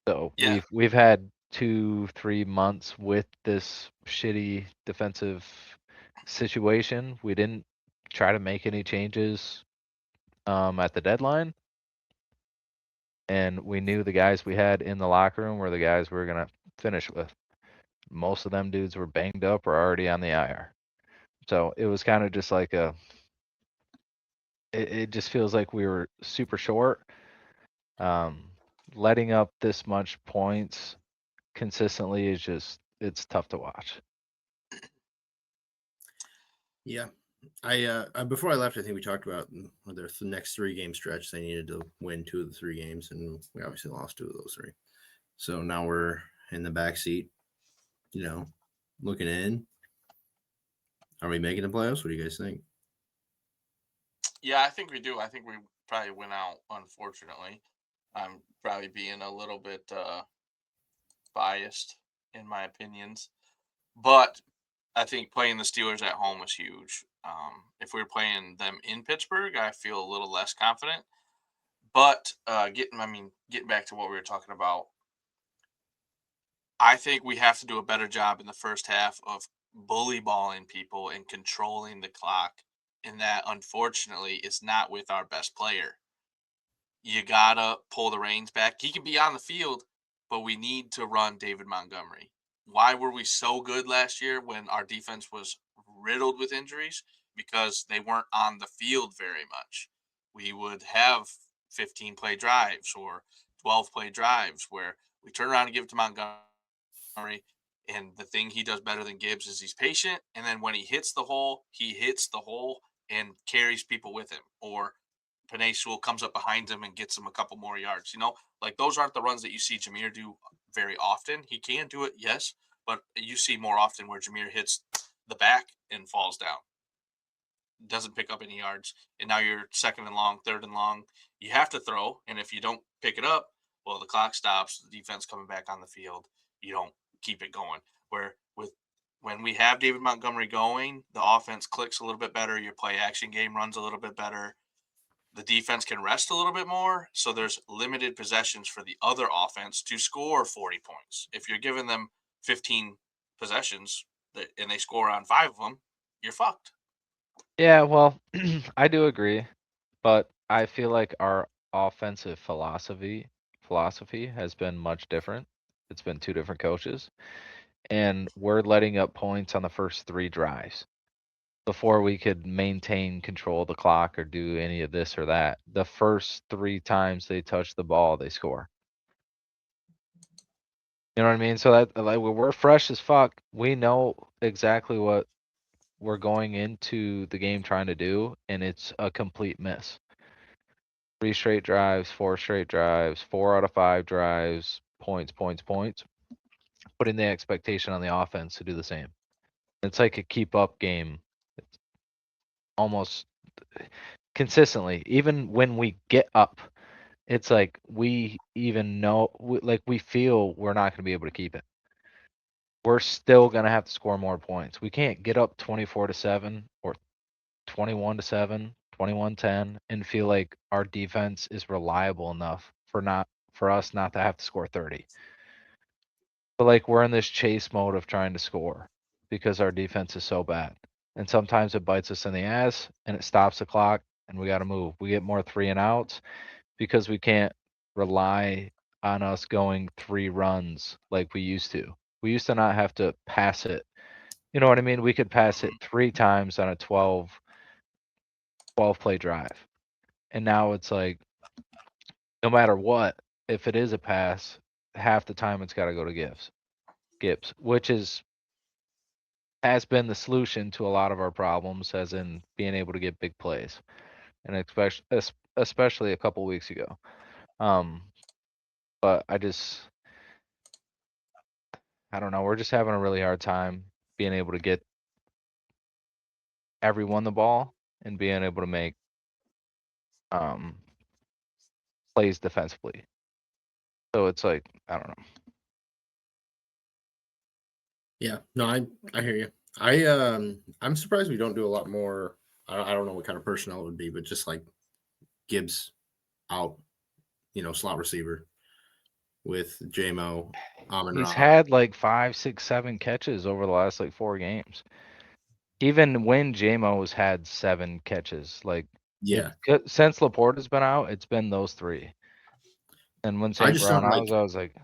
So Yeah. we've had 2-3 months with this shitty defensive situation. We didn't try to make any changes at the deadline, and we knew the guys we had in the locker room were the guys we were gonna finish with. Most of them dudes were banged up or already on the IR. So it was kind of just like it just feels like we were super short. Um, letting up this much points consistently is just it's tough to watch. Yeah. Before I left, I think we talked about the next 3 game stretch. They needed to win 2 of the 3 games, and we obviously lost 2 of those 3. So now we're in the back seat, looking in. Are we making the playoffs? What do you guys think? Yeah, I think we do. I think we probably went out, unfortunately. I'm probably being a little bit biased in my opinions. But I think playing the Steelers at home was huge. If we were playing them in Pittsburgh, I feel a little less confident. But getting back to what we were talking about, I think we have to do a better job in the first half of bully balling people and controlling the clock. And that, unfortunately, is not with our best player. You gotta pull the reins back. He can be on the field, but we need to run David Montgomery. Why were we so good last year when our defense was riddled with injuries? Because they weren't on the field very much. We would have 15 play drives or 12 play drives where we turn around and give it to Montgomery. And the thing he does better than Gibbs is he's patient. And then when he hits the hole and carries people with him. Or Panay Sewell comes up behind him and gets him a couple more yards. Like those aren't the runs that you see Jameer do very often. He can do it, yes, but you see more often where Jameer hits the back and falls down, doesn't pick up any yards, and now you're second and long, third and long. You have to throw, and if you don't pick it up, well, the clock stops. The defense coming back on the field. You don't keep it going. Where with when we have David Montgomery going, the offense clicks a little bit better. Your play action game runs a little bit better, the defense can rest a little bit more. So there's limited possessions for the other offense to score 40 points. If you're giving them 15 possessions and they score on 5 of them, you're fucked. Yeah, well, I do agree, but I feel like our offensive philosophy has been much different. It's been two different coaches, and we're letting up points on the first 3 drives before we could maintain control of the clock or do any of this or that. The first 3 times they touch the ball, they score. You know what I mean? So that like we're fresh as fuck. We know exactly what we're going into the game trying to do, and it's a complete miss. 3 straight drives, 4 straight drives, 4 out of 5 drives, points, points, points, putting the expectation on the offense to do the same. It's like a keep up game. It's almost consistently. Even when we get up, it's like we even know, like we feel we're not going to be able to keep it. We're still going to have to score more points. We can't get up 24-7 or 21-7, 21-10, and feel like our defense is reliable enough for us not to have to score 30. But like we're in this chase mode of trying to score because our defense is so bad. And sometimes it bites us in the ass and it stops the clock and we got to move. We get more 3-and-outs because we can't rely on us going 3 runs like we used to. We used to not have to pass it. You know what I mean? We could pass it 3 times on a 12 play drive. And now it's like, no matter what, if it is a pass, half the time it's got to go to Gibbs, which has been the solution to a lot of our problems, as in being able to get big plays, and especially a couple weeks ago. Um, but I don't know. We're just having a really hard time being able to get everyone the ball and being able to make um plays defensively. So it's like, I don't know. Yeah, no, I hear you. I'm surprised we don't do a lot more. I don't know what kind of personnel it would be, but just like Gibbs out, slot receiver with JMO, Amon He's Ra. had like 5, 6, 7 catches over the last like 4 games. Even when JMO's had 7 catches, like Yeah, since Laporta's been out, it's been those 3. And when I St. just Brown don't I like. was like,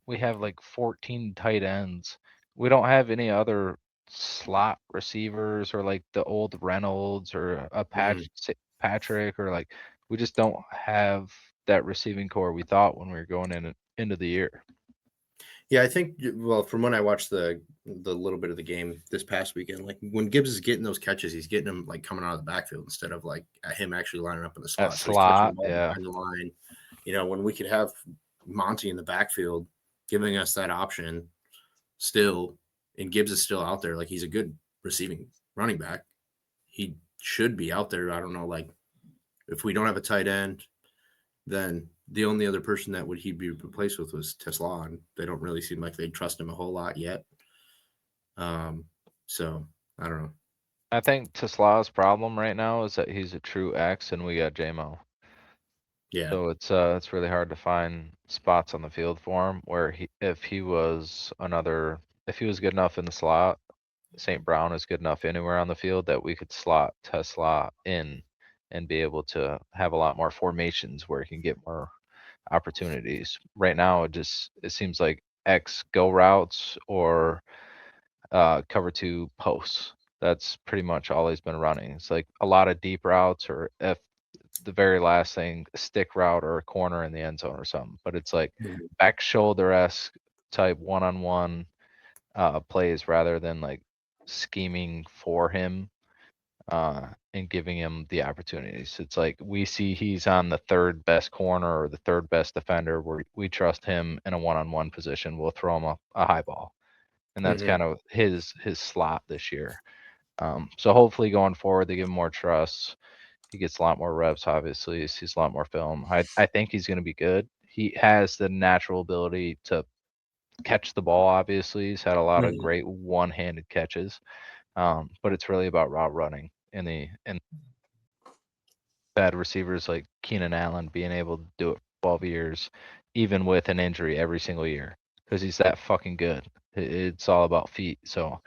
we have like 14 tight ends. We don't have any other slot receivers or like the old Reynolds or a Mhm. Patrick, or like we just don't have that receiving core we thought when we were going into the year. Yeah, I think. Well, from when I watched the little bit of the game this past weekend, like when Gibbs is getting those catches, he's getting them like coming out of the backfield instead of like him actually lining up in the That slot. So he's touching the slot, ball yeah. behind the line. When we could have Monty in the backfield giving us that option still, and Gibbs is still out there, like he's a good receiving running back. He should be out there. I don't know, like if we don't have a tight end, then the only other person that would he be replaced with was Tesla, and they don't really seem like they trust him a whole lot yet. Um, so I don't know. I think Tesla's problem right now is that he's a true X and we got JMO. Yeah. So it's really hard to find spots on the field for him where if he was good enough in the slot, St. Brown is good enough anywhere on the field that we could slot Tesla in and be able to have a lot more formations where he can get more opportunities. Right now it seems like X go routes or cover 2 posts. That's pretty much all he's been running. It's like a lot of deep routes, or if the very last thing, a stick route or a corner in the end zone or something. But it's like Mhm. back shoulder esque type one-on-one plays rather than like scheming for him and giving him the opportunities. It's like we see he's on the 3rd best corner or the 3rd best defender where we trust him in a one-on-one position. We'll throw him a high ball. And that's Mhm. kind of his slot this year. So hopefully going forward, they give him more trust. He gets a lot more reps, obviously. He sees a lot more film. I think he's going to be good. He has the natural ability to catch the ball, obviously. He's had a lot of Mhm. great one-handed catches. But it's really about route running and bad receivers like Keenan Allen being able to do it for 12 years, even with an injury every single year, because he's that fucking good. It's all about feet. So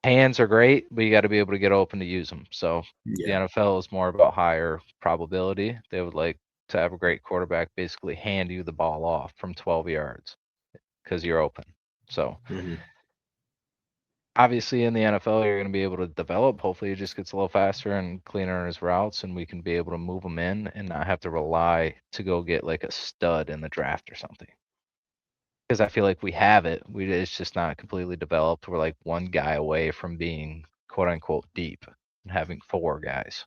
hands are great, but you got to be able to get open to use them. So the Yeah. NFL is more about higher probability. They would like to have a great quarterback basically hand you the ball off from 12 yards because you're open. So Mhm. obviously in the NFL, you're going to be able to develop. Hopefully, he just gets a little faster and cleaner in his routes, and we can be able to move him in and not have to rely to go get like a stud in the draft or something. Because I feel like we have it. It's just not completely developed. We're like one guy away from being quote unquote deep and having 4 guys.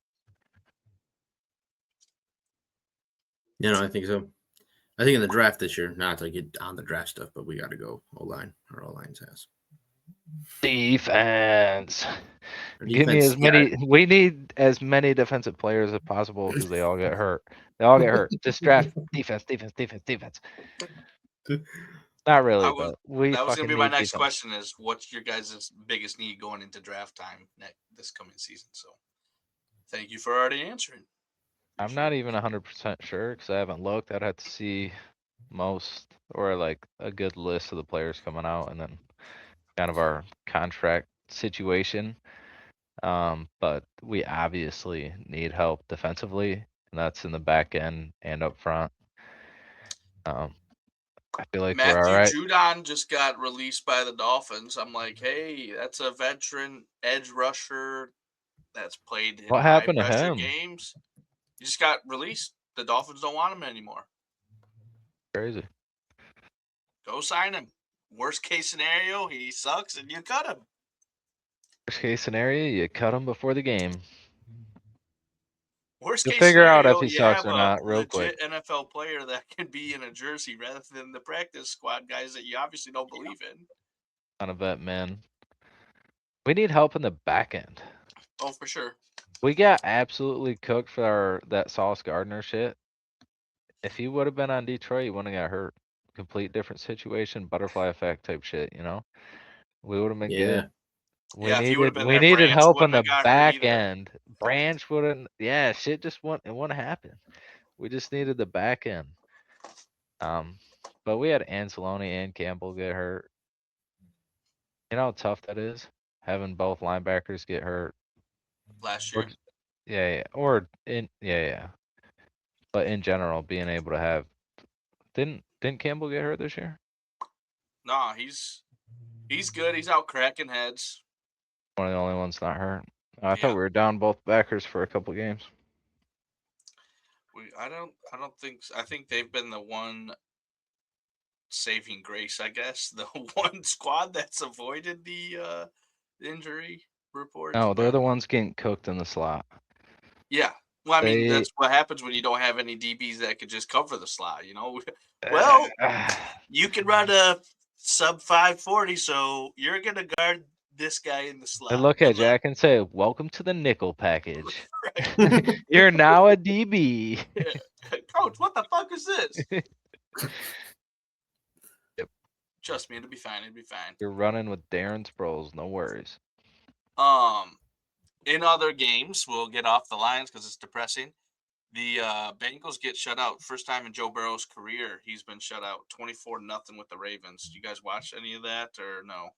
I think so. I think in the draft this year, not to get on the draft stuff, but we got to go O line. Our O line's has. Defense. Our Give me defense, as yeah. many. We need as many defensive players as possible because they all get hurt. They all get hurt. Just draft defense, defense, defense, defense. Not I really, was but we that was gonna fucking be my need next defense. question: is what's your guys' biggest need going into draft time this coming season? So, thank you for already answering. I'm Appreciate not it. even 100% sure because I haven't looked. I'd have to see most or like a good list of the players coming out and then kind of our contract situation. But we obviously need help defensively, and that's in the back end and up front. I feel like we're all Matthew right. Judon just got released by the Dolphins. I'm like, hey, that's a veteran edge rusher that's played in What high happened to pressure him? games. He just got released. The Dolphins don't want him anymore. Crazy. Go sign him. Worst case scenario, he sucks and you cut him. Worst case scenario, you cut him before the game. Worst You'll case figure out scenario, if he you sucks have or a not real quick. legit NFL player that can be in a jersey rather than the practice squad guys that you obviously don't believe in. On a vet, man. We need help in the back end. Oh, for sure. We got absolutely cooked for that Sauce Gardner shit. If he would have been on Detroit, he wouldn't have got hurt. Complete different situation, butterfly effect type shit, you know? We would have been Yeah. good. Yeah, if he would have been We there, needed Branch help in wouldn't the have got hurt back either. end. Branch wouldn't shit just wouldn't happen. We just needed the back end. But we had Anzalone and Campbell get hurt. You know how tough that is? Having both linebackers get hurt. Last Or year. yeah. But in general, being able to have didn't Campbell get hurt this year? No, he's good. He's out cracking heads. One of the only ones not hurt. I thought Yeah. we were down both backers for a couple games. I don't think I think they've been the one saving grace, I guess. The one squad that's avoided the injury reports. No, they're But the ones getting cooked in the slot. yeah. Well, I mean, They that's what happens when you don't have any DBs that could just cover the slot, you know? Well, you can run a sub 540, so you're going to guard this guy in the slot. I look Good at luck. Jack and say, "Welcome to the nickel package. Right. You're now a DB." Coach, what the fuck is this? Yep. Trust me, it'll be fine. It'll be fine. You're running with Darren Sproles, no worries. In other games, we'll get off the Lions because it's depressing. The Bengals get shut out. First time in Joe Burrow's career, he's been shut out 24-0 with the Ravens. Do you guys watch any of that or no?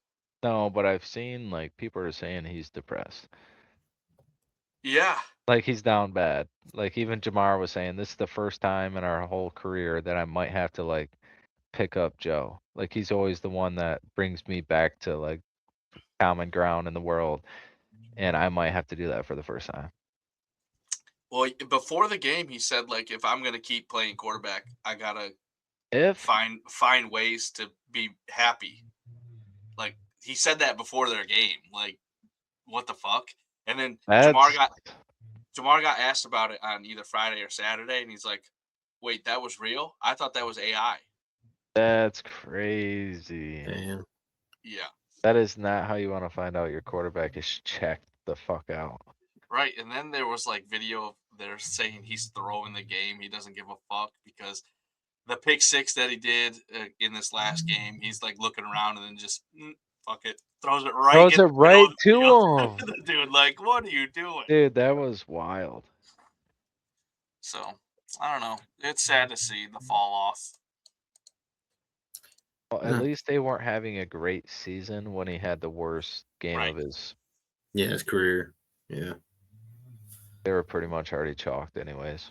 No, but I've seen like people are saying he's depressed. Yeah. Like he's down bad. Like even Jamar was saying this is the first time in our whole career that I might have to like pick up Joe. Like he's always the one that brings me back to like common ground in the world. And I might have to do that for the first time. Well, before the game, he said like, if I'm gonna keep playing quarterback, I gotta find ways to be happy. Like he said that before their game. Like, what the fuck? And then Jamar got asked about it on either Friday or Saturday, and he's like, "Wait, that was real? I thought that was AI." That's crazy. Damn. Yeah. That is not how you want to find out your quarterback is checked the fuck out. Right, and then there was like video of they're saying he's throwing the game. He doesn't give a fuck because the pick six that he did in this last game, he's like looking around and then just fuck it, throws it right to him. Dude, like, what are you doing? Dude, that was wild. So I don't know. It's sad to see the fall off. Well, at least they weren't having a great season when he had the worst game of his career. Yeah. They were pretty much already chalked anyways.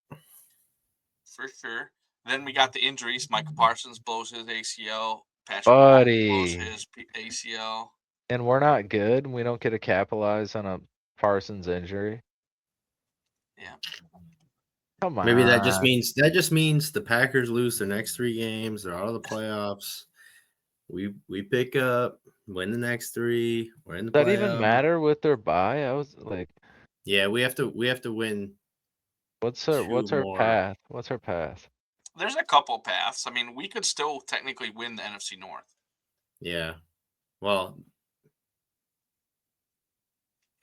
For sure. Then we got the injuries. Michael Parsons blows his ACL. Patrick Buddy blows his ACL. And we're not good. We don't get to capitalize on a Parsons injury. Yeah. Come on. Maybe that just means the Packers lose their next 3 games. They're out of the playoffs. We pick up, win the next 3. We're in the playoffs. Does that even matter with their bye? I was like, yeah, we have to win. What's our path? What's our path? There's a couple paths. I mean, we could still technically win the NFC North. Yeah. Well,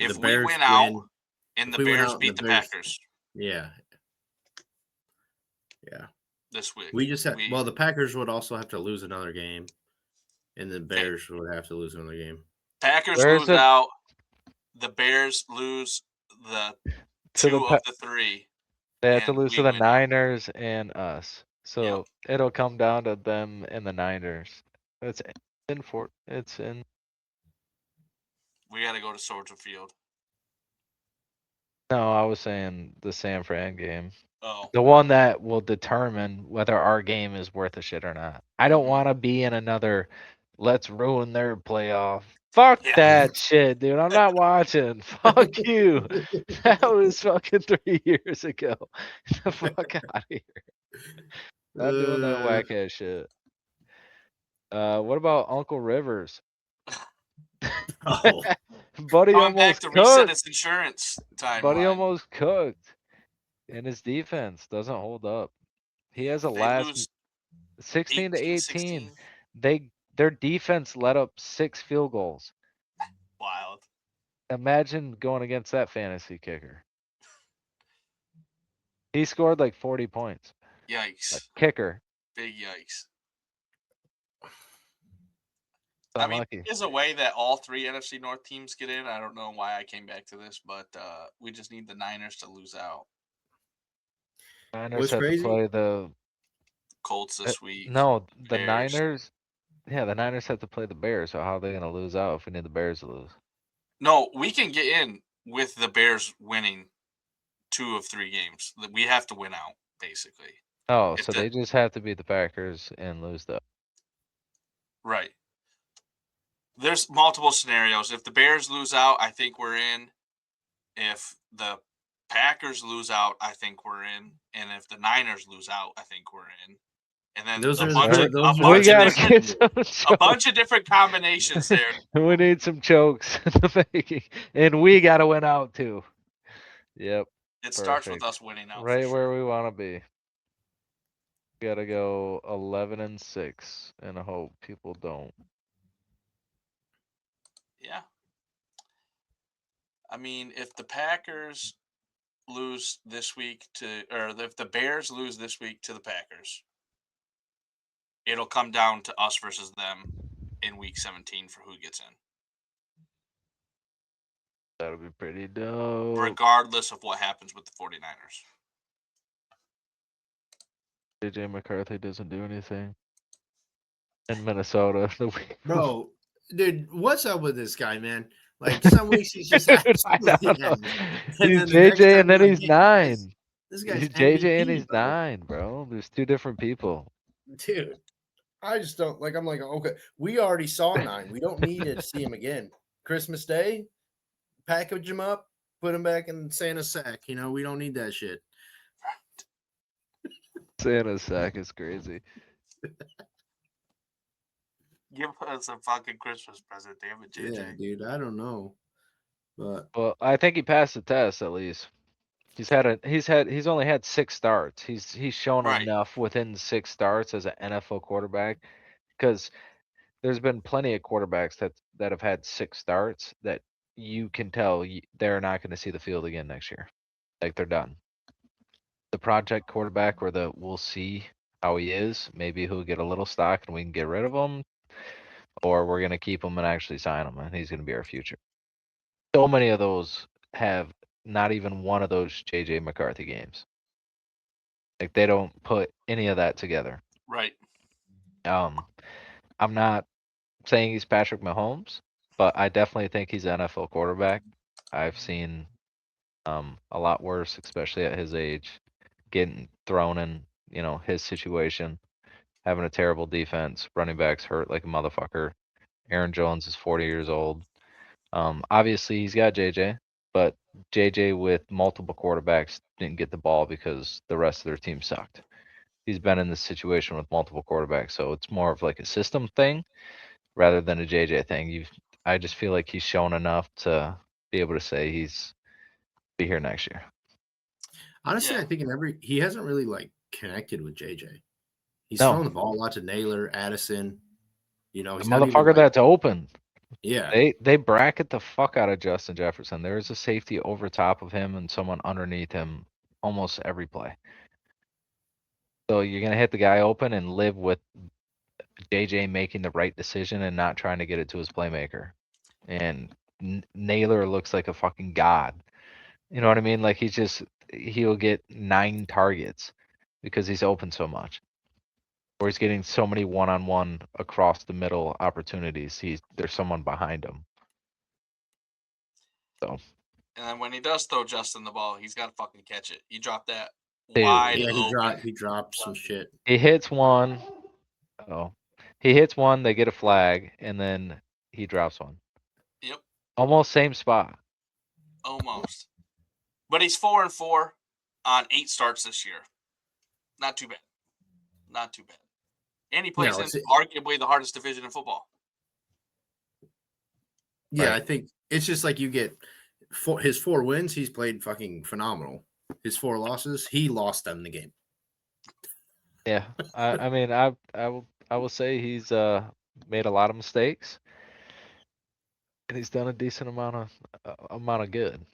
if we win out and the Bears beat the Packers. Yeah. Yeah. This week. We just have the Packers would also have to lose another game. And the Bears would have to lose another game. Packers lose out. The Bears lose the 2 of the 3. They have to lose to the Niners and us. So it'll come down to them and the Niners. It's in. We got to go to Soldier Field. No, I was saying the San Fran game. Oh, The one that will determine whether our game is worth a shit or not. I don't Mhm. want to be in another let's ruin their playoff. Fuck Yeah. that shit, dude. I'm not watching. Fuck you. That was fucking 3 years ago. Get the fuck out of here. Not doing that whack ass shit. What about Uncle Rivers? Oh, Buddy coming back almost to reset cooked. its insurance Buddy timeline. almost cooked. And his defense doesn't hold up. He has a They last lose 16 to 18, 18. 16. Their defense let up 6 field goals. Wild. Imagine going against that fantasy kicker. He scored like 40 points. Yikes. Kicker. Big yikes. It's I mean, unlucky. there's a way that all 3 NFC North teams get in. I don't know why I came back to this, but we just need the Niners to lose out. Niners what's have to crazy? play the Colts this week. no, the Bears. Niners. Yeah, the Niners have to play the Bears. So how are they gonna lose out if we need the Bears to lose? No, we can get in with the Bears winning 2 of 3 games. We have to win out, basically. Oh, If so the- they just have to beat the Packers and lose the. Right. There's multiple scenarios. If the Bears lose out, I think we're in. If the Packers lose out, I think we're in. And if the Niners lose out, I think we're in. And then Those a are bunch the- of those a are We bunch of gotta different get some a bunch of different combinations there. We need some chokes in the making, and we gotta win out too. Yep, It starts with perfect. us winning out. Right for sure. where we want to be. We gotta go 11-6, and I hope people don't. Yeah. I mean, if the Packers lose this week or if the Bears lose this week to the Packers, it'll come down to us versus them in week 17 for who gets in, That'll be pretty dope. regardless of what happens with the 49ers. JJ McCarthy doesn't do anything in Minnesota. The week bro, dude, what's up with this guy, man? Like some weeks he's just Dude, I absolutely don't know. ass. He's then the next JJ time and then you're like, he's "Hey, 9. This guy's He's JJ and MVP, he's bro." 9, bro. There's 2 different people. Dude, I just don't like. I'm like, okay, we already saw 9. We don't need to see him again. Christmas Day, package him up, put him back in Santa's sack. You know, we don't need that shit. Santa's sack is crazy. Give us a fucking Christmas present, damn it, JJ. Yeah, dude, I don't know, but Well, I think he passed the test at least. He's only had 6 starts. He's shown Right. enough within 6 starts as an NFL quarterback, because there's been plenty of quarterbacks that have had 6 starts that you can tell they're not going to see the field again next year. Like they're done. The project quarterback, or we'll see how he is. Maybe he'll get a little stock and we can get rid of him, or we're going to keep him and actually sign him, and he's going to be our future. So many of those have not even one of those JJ McCarthy games. Like they don't put any of that together. Right. I'm not saying he's Patrick Mahomes, but I definitely think he's an NFL quarterback. I've seen a lot worse, especially at his age, getting thrown in, his situation, having a terrible defense, running backs hurt like a motherfucker. Aaron Jones is 40 years old. Obviously he's got JJ, but JJ with multiple quarterbacks didn't get the ball because the rest of their team sucked. He's been in this situation with multiple quarterbacks, so it's more of like a system thing rather than a JJ thing. I just feel like he's shown enough to be able to say he's be here next year. honestly, Yeah. I think he hasn't really like connected with JJ. He's No. throwing the ball a lot to Naylor, Addison. You know, The he's not even motherfucker like, that's open. yeah. They bracket the fuck out of Justin Jefferson. There is a safety over top of him and someone underneath him almost every play. So you're gonna hit the guy open and live with JJ making the right decision and not trying to get it to his playmaker. And Naylor looks like a fucking god. You know what I mean? Like he'll get 9 targets because he's open so much. Or he's getting so many one-on-one across the middle opportunities. There's someone behind him. So, And then when he does throw Justin the ball, he's got to fucking catch it. He dropped that Dude, wide Yeah, open. he dropped some shit. he hits one. Oh, he hits one. They get a flag, and then he drops one. Yep, Almost same spot. almost. But he's 4-4 on 8 starts this year. Not too bad. Not too bad. And he plays in arguably the hardest division in football. Yeah, Right. I think it's just like you get his 4 wins, he's played fucking phenomenal. His 4 losses, he lost them the game. Yeah, I mean, I will say he's made a lot of mistakes, and he's done a decent amount of good.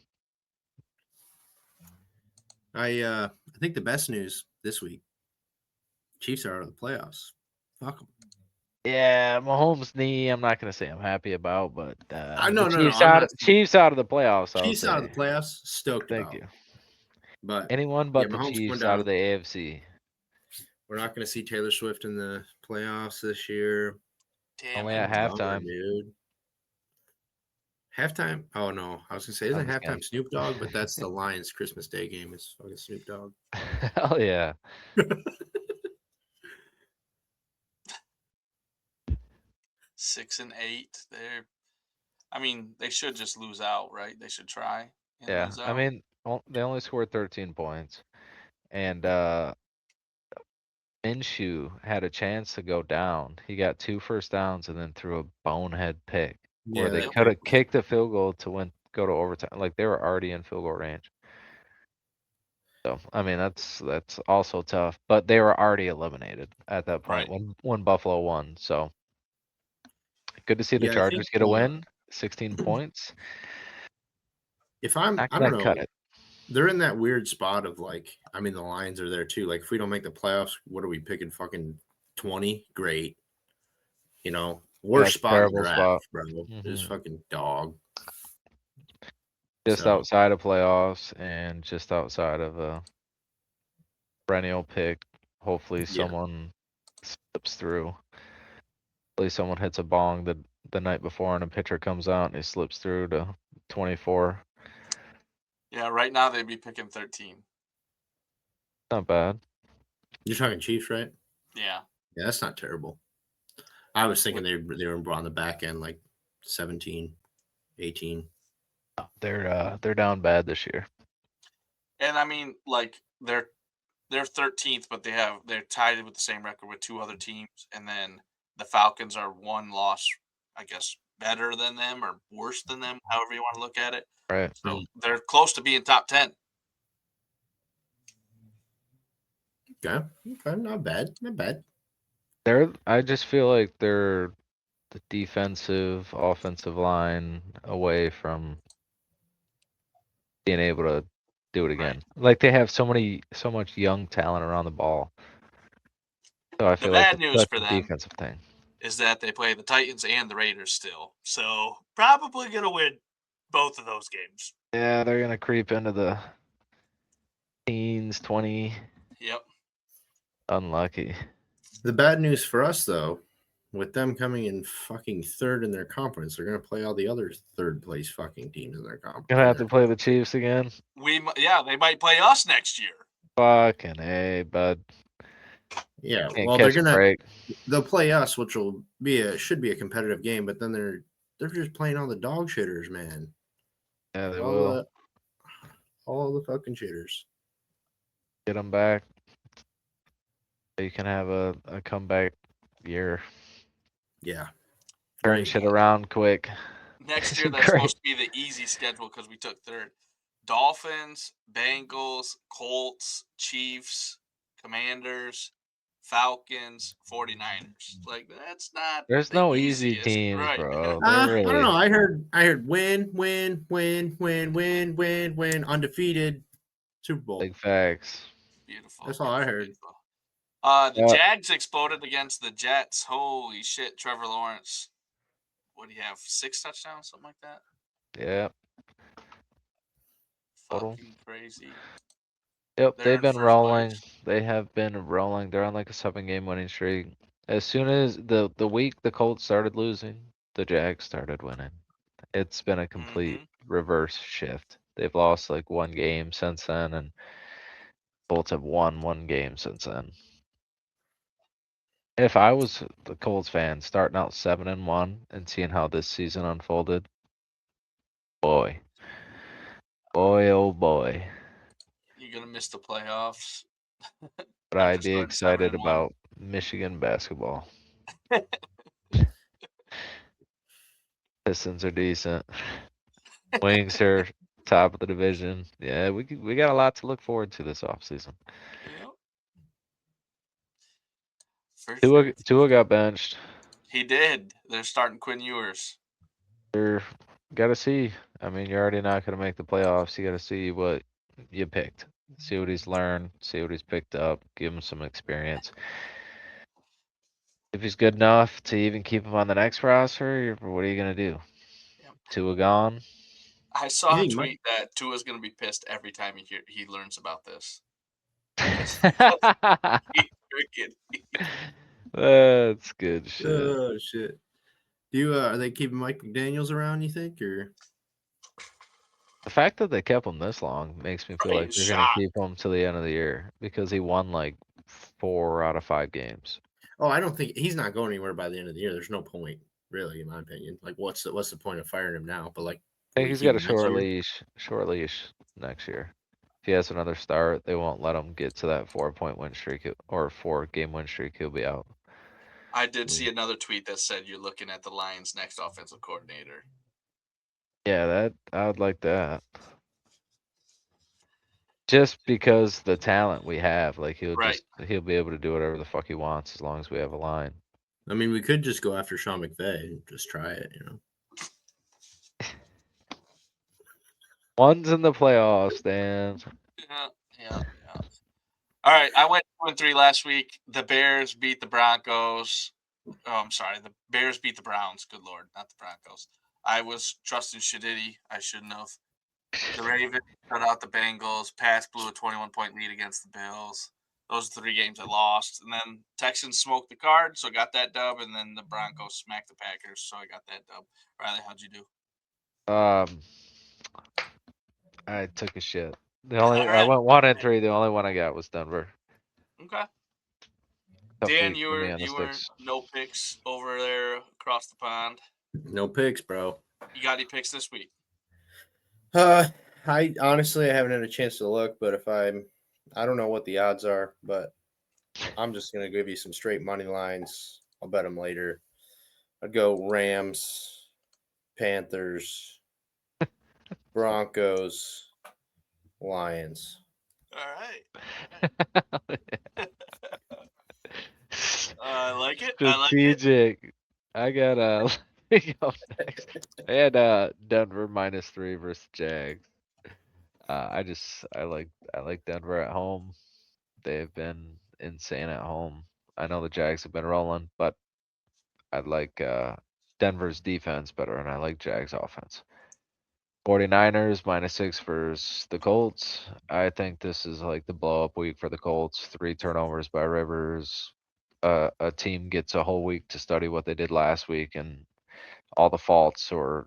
I think the best news this week, Chiefs are out of the playoffs. Fuck them. Yeah, Mahomes' knee. I'm not gonna say I'm happy about, but No, Chiefs I'm out. not. Chiefs out of the playoffs. I'll Chiefs out of say. the playoffs. Stoked Thank about. you. But Anyone yeah, but the Mahomes going Chiefs out of down. the AFC. We're not going to see Taylor Swift in the playoffs this year. Damn Only it. at halftime. Dude. Halftime? Oh no, I was gonna say I'm isn't just halftime kidding. Snoop Dogg, but that's the Lions Christmas Day game. Is fucking Snoop Dogg. Hell yeah. 6-8. I mean, they should just lose out, right? They should try and Yeah, lose I out. mean, they only scored 13 points, and Minshew had a chance to go down. He got 2 first downs and then threw a bonehead pick where they that could have pick was- kicked the field goal to go to overtime. Like they were already in field goal range. So I mean, that's also tough, but they were already eliminated at that point Right. when Buffalo won. So good to see the Yeah, I Chargers think, get a win, 16 points. If Not I gonna don't cut know, it. they're in that weird spot of like, I mean, the Lions are there too. Like, if we don't make the playoffs, what are we picking? Fucking 20? Great. You know, worst That's a spot in the terrible draft, spot. bro. Is Mhm. fucking dog. Just So outside of playoffs and just outside of a perennial pick. Hopefully yeah, someone slips through. Hopefully someone hits a bong the night before and a pitcher comes out and he slips through to 24. Yeah, right now they'd be picking 13. Not bad. you're talking Chiefs, right? Yeah. Yeah, that's not terrible. I was thinking they were on the back end, like 17, 18. They're down bad this year. And I mean, like they're 13th, but they're tied with the same record with 2 other teams, and then the Falcons are 1 loss, I guess, better than them or worse than them, however you want to look at it. Right. So they're close to being top 10. Okay, not bad, not bad. I just feel like they're the defensive, offensive line away from being able to do it again. Right. Like they have so much young talent around the ball. So I The feel like bad it's news such for a them defensive thing. is that they play the Titans and the Raiders still. So probably going to win both of those games. Yeah, they're gonna creep into the teens, 20. Yep. Unlucky. The bad news for us, though, with them coming in fucking third in their conference, they're gonna play all the other third place fucking teams in their conference. Gonna have to play the Chiefs again. They might play us next year. Fucking A, bud. Yeah, Can't well, catch a break. they'll play us, which should be a competitive game, but then they're just playing all the dog shitters, man. Yeah, they will. All the fucking shitters. Get them back. You can have a comeback year. Yeah. Turn Great. shit around quick. Next year, that's supposed to be the easy schedule because we took third. Dolphins, Bengals, Colts, Chiefs, Commanders, Falcons, 49ers. Like, that's not There's the no easy easiest, teams, right? bro. I They're don't really know. I heard win, undefeated Super Bowl. big facts. Beautiful. That's all I heard. Beautiful. The Jags exploded against the Jets. Holy shit, Trevor Lawrence. What do you have? 6 touchdowns, something like that? Yeah. Fucking crazy. Yep, They're they've in been first rolling. place. They have been rolling. They're on like a 7-game winning streak. As soon as the week the Colts started losing, the Jags started winning. It's been a complete reverse shift. They've lost like one game since then, and Colts have won one game since then. If I was the Colts fan starting out 7-1 and seeing how this season unfolded, boy, boy, oh boy, You're gonna miss the playoffs. would I After be starting seven excited and one. about Michigan basketball. Pistons are decent. Wings are top of the division. Yeah, we got a lot to look forward to this offseason. Yep. For Tua sure. Tua got benched. He did. They're starting Quinn Ewers. You're gotta see. I mean, you're already not gonna make the playoffs. You gotta see what you picked. See what he's learned. See what he's picked up. Give him some experience. If he's good enough to even keep him on the next roster, what are you gonna do? Yep. Tua gone. I saw Yeah, a he might- tweet that Tua's gonna be pissed every time he learns about this. That's good shit. Oh shit. Do you are they keeping Mike McDaniels around? You think, or The fact that they kept him this long makes me feel like Right, they're gonna shot. keep him till the end of the year because he won like 4 out of 5 games. oh, I don't think he's not going anywhere by the end of the year. There's no point, really, in my opinion. Like, what's the point of firing him now? But like, I will think you he's keep got a him next short year? leash next year. If he has another start, they won't let him get to that 4-point win streak or 4-game win streak. He'll be out. I did see another tweet that said you're looking at the Lions' next offensive coordinator. Yeah, that I would like that. Just because the talent we have, like he'll be able to do whatever the fuck he wants as long as we have a line. I mean, we could just go after Sean McVay and just try it, you know. One's in the playoffs, Dan. Yeah. All right, I went 2-3 last week. The Bears beat the Broncos. Oh, I'm sorry. The Bears beat the Browns. Good Lord, not the Broncos. I was trusting Shadidi. I shouldn't have. The Ravens shut out the Bengals. Pats blew a 21-point lead against the Bills. Those are 3 games I lost. And then Texans smoked the card, so I got that dub. And then the Broncos smacked the Packers, so I got that dub. Riley, how'd you do? I took a shit. I All went right. 1-3. The only one I got was Denver. Okay. Tough Dan, week you for me were on the sticks. no picks over there across the pond. No picks, bro. You got any picks this week? I honestly I haven't had a chance to look, but I don't know what the odds are, but I'm just gonna give you some straight money lines. I'll bet them later. I'd go Rams, Panthers, Broncos, Lions. All right. I like it. Strategic. I got let me go next. I had Denver -3 versus Jags. I like Denver at home. They've been insane at home. I know the Jags have been rolling, but I like Denver's defense better, and I like Jags offense. 49ers -6 versus the Colts. I think this is like the blow up week for the Colts. 3 turnovers by Rivers. A team gets a whole week to study what they did last week and all the faults or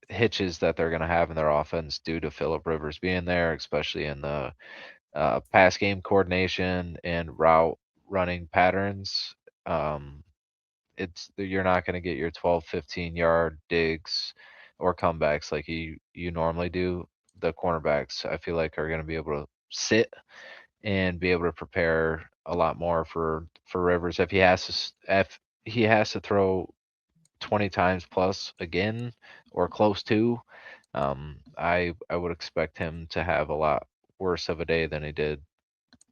hitches that they're going to have in their offense due to Philip Rivers being there, especially in the pass game coordination and route running patterns. Um, you're not going to get your 12, 15-yard digs or comebacks like you normally do. The cornerbacks, I feel like, are going to be able to sit and be able to prepare a lot more for Rivers if he has to throw 20 times plus again or close to. I would expect him to have a lot worse of a day than he did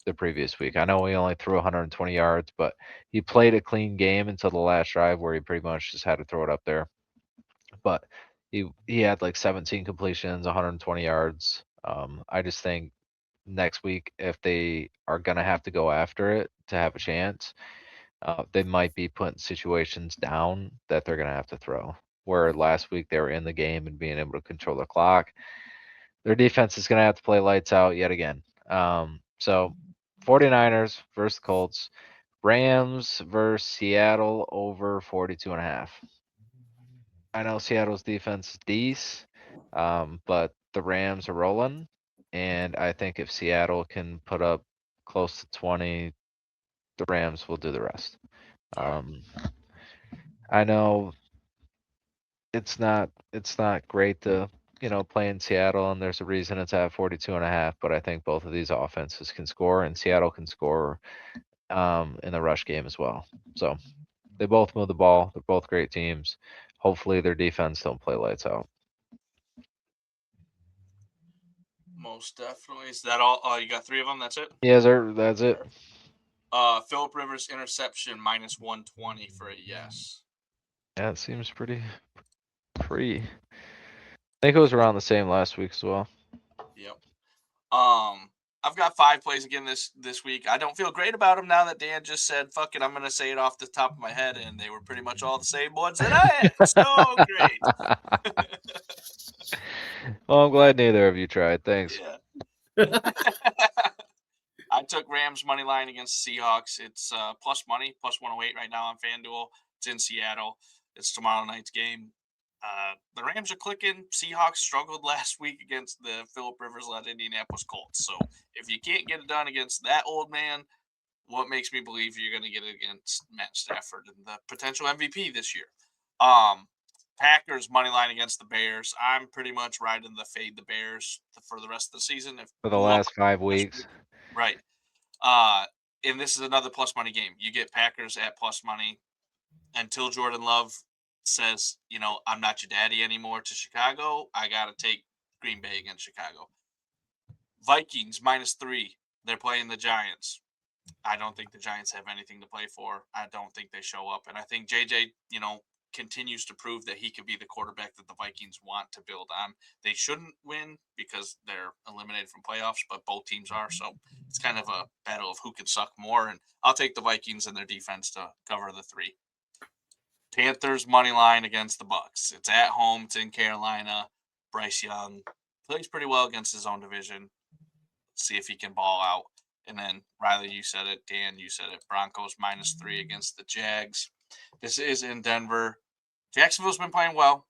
the previous week. I know he only threw 120 yards, but he played a clean game until the last drive where he pretty much just had to throw it up there. But he had like 17 completions, 120 yards. I just think next week if they are gonna have to go after it to have a chance, they might be putting situations down that they're gonna have to throw. Where last week they were in the game and being able to control the clock. Their defense is gonna have to play lights out yet again. So 49ers versus Colts, Rams versus Seattle over 42.5. I know Seattle's defense is decent, but the Rams are rolling, and I think if Seattle can put up close to 20, the Rams will do the rest. All right. Um, I know it's not great to play in Seattle, and there's a reason it's at 42.5. But I think both of these offenses can score, and Seattle can score in the rush game as well. So they both move the ball. They're both great teams. Hopefully their defense don't play lights out. Most definitely. Is that all? Oh, you got 3 of them. That's it. Yeah, sir, that's it. Philip Rivers interception -120 for a yes. Yeah, it seems pretty. I think it was around the same last week as well. Yep. I've got 5 plays again this week. I don't feel great about them now that Dan just said, "Fuck it, I'm gonna say it off the top of my head," and they were pretty much all the same ones that I had. So great. Well, I'm glad neither of you tried. Thanks. Yeah. I took Rams money line against the Seahawks. It's plus money, plus 108 right now on FanDuel. It's in Seattle. It's tomorrow night's game. The Rams are clicking. Seahawks struggled last week against the Philip Rivers-led Indianapolis Colts. So if you can't get it done against that old man, what makes me believe you're going to get it against Matt Stafford and the potential MVP this year? Packers money line against the Bears. I'm pretty much riding the fade the Bears for the rest of the season. For the last 5 weeks. Right. And this is another plus money game. You get Packers at plus money until Jordan Love says, I'm not your daddy anymore to Chicago. I got to take Green Bay against Chicago. Vikings -3. They're playing the Giants. I don't think the Giants have anything to play for. I don't think they show up. And I think JJ, continues to prove that he could be the quarterback that the Vikings want to build on. They shouldn't win because they're eliminated from playoffs, but both teams are. So it's kind of a battle of who can suck more. And I'll take the Vikings and their defense to cover the 3. Panthers money line against the Bucks. It's at home. It's in Carolina. Bryce Young plays pretty well against his own division. Let's see if he can ball out. And then Riley, you said it. Dan, you said it. Broncos -3 against the Jags. This is in Denver. Jacksonville's been playing well,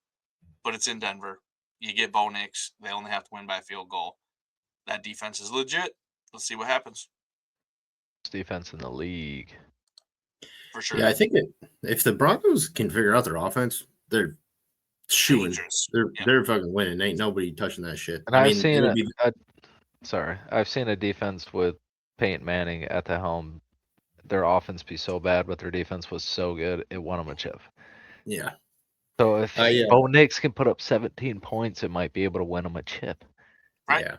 but it's in Denver. You get Bo Nix. They only have to win by a field goal. That defense is legit. Let's see what happens. Defense in the league. For sure. Yeah, I think if the Broncos can figure out their offense, they're shooing. Dangerous. They're fucking winning. Ain't nobody touching that shit. And I've seen a defense with Peyton Manning at the helm. Their offense be so bad, but their defense was so good, it won them a chip. Yeah. So if Bo Nix can put up 17 points, it might be able to win them a chip. Right. Yeah.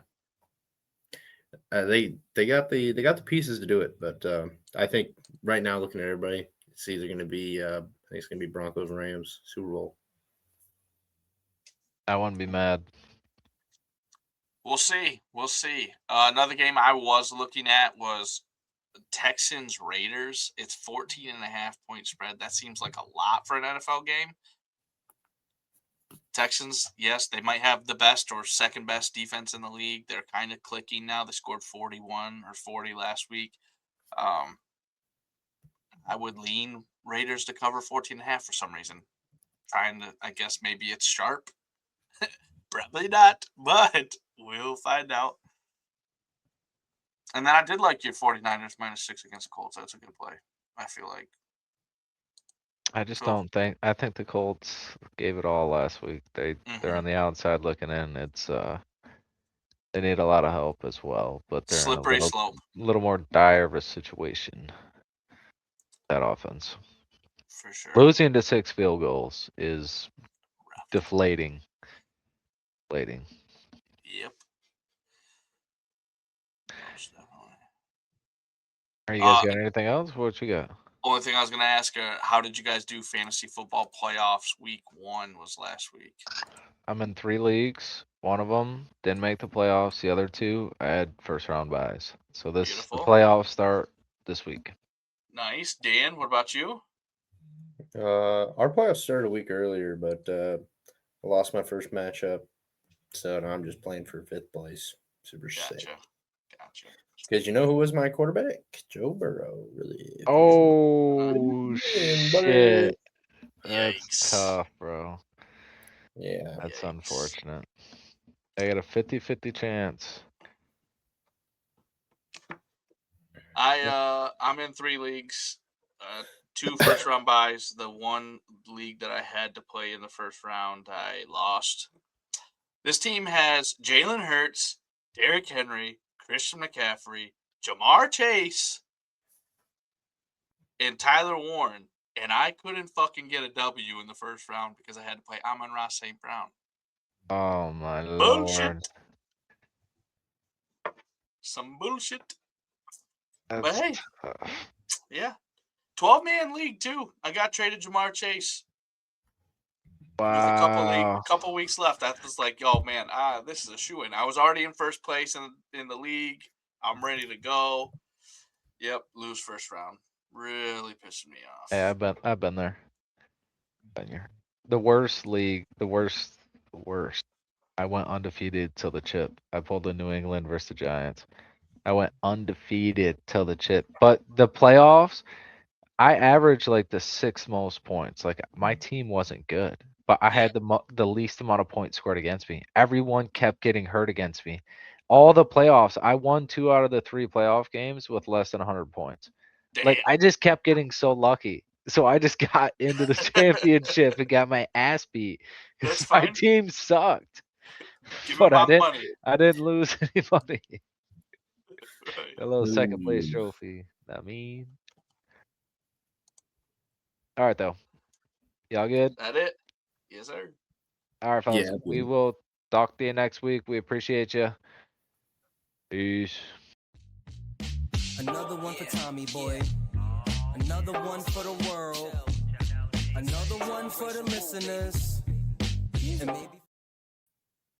They got the pieces to do it, but I think right now, looking at everybody, it's either going to be I think it's going to be Broncos and Rams Super Bowl. I wouldn't be mad. We'll see. Another game I was looking at was Texans Raiders. It's 14.5 point spread. That seems like a lot for an NFL game. Texans, yes, they might have the best or second best defense in the league. They're kind of clicking now. They scored 41 or 40 last week. I would lean Raiders to cover 14.5 for some reason. Trying to, I guess maybe it's sharp. Probably not, but we'll find out. And then I did like your 49ers -6 against the Colts. That's a good play, I feel like. I just don't think. I think the Colts gave it all last week. They're on the outside looking in. It's they need a lot of help as well, but they're slippery in a slope. little more dire of a situation. That offense. For sure. Losing to 6 field goals is deflating. Yep. Are you guys got anything else? What you got? Only thing I was going to ask, how did you guys do fantasy football playoffs? Week 1 was last week. I'm in 3 leagues. One of them didn't make the playoffs. The other 2, I had first round buys. So the playoffs start this week. Nice. Dan, what about you? Our playoffs started a week earlier, but I lost my first matchup. So now I'm just playing for 5th place. Super sick. Gotcha. Because you know who was my quarterback? Joe Burrow. Really. Oh, shit. Yikes. That's tough, bro. Yeah. That's Yikes. unfortunate. I got a 50-50 chance. I'm in 3 leagues, 2 first round buys. The one league that I had to play in the first round, I lost. This team has Jalen Hurts, Derrick Henry, Christian McCaffrey, Jamar Chase, and Tyler Warren, and I couldn't fucking get a W in the first round because I had to play Amon-Ra St. Brown. Oh my Bullshit. lord. Some bullshit. That's But hey, tough. yeah. 12-man league too. I got traded Jamar Chase with a Wow. couple weeks left. I was like, "Yo, man, this is a shoo-in." I was already in first place in the league. I'm ready to go. Yep, lose first round. Really pissing me off. Hey, I've been there. Been here. The worst league, the worst. I went undefeated till the chip. I pulled the New England versus the Giants. I went undefeated till the chip. But the playoffs, I averaged like the 6th most points. Like my team wasn't good, but I had the least amount of points scored against me. Everyone kept getting hurt against me. All the playoffs, I won 2 out of the 3 playoff games with less than 100 points. Damn. Like I just kept getting so lucky. So I just got into the championship and got my ass beat because That's my fine. team sucked. Give me But my money. I didn't lose any money. Right. A little second place Ooh. trophy. I mean, all right though. Y'all good? That it? Yes, sir. All right, fellas. Yeah. We will talk to you next week. We appreciate you. Peace. Another one for Tommy boy. Another one for the world. Another one for the listeners. And maybe